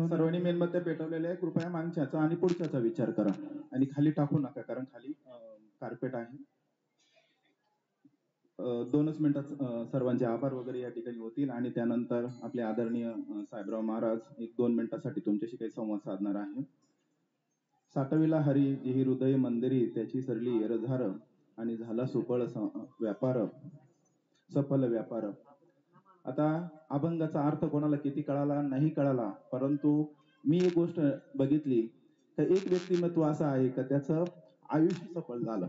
सर्वांनी मेणबत्त्या पेटवलेल्या आहे. कृपया मागच्याचा आणि पुढच्याचा विचार करा आणि खाली टाकू नका, कारण खाली कार्पेट आहे. 2च मिनिटात सर्वांचे आभार वगैरे या ठिकाणी होतील आणि त्यानंतर आपले आदरणीय साहेबराव महाराज 1-2 मिनिटासाठी तुमच्याशी काही संवाद साधणार आहे. साठविला हरी जी हृदय मंदिरी, त्याची सरली एरधार आणि झाला सुफळ व्यापार, सफल व्यापार. आता अभंगाचा अर्थ कोणाला किती कळाला नाही कळाला, परंतु मी एक गोष्ट बघितली तर एक व्यक्तिमत्व असं आहे का त्याचं आयुष्य सफल झालं.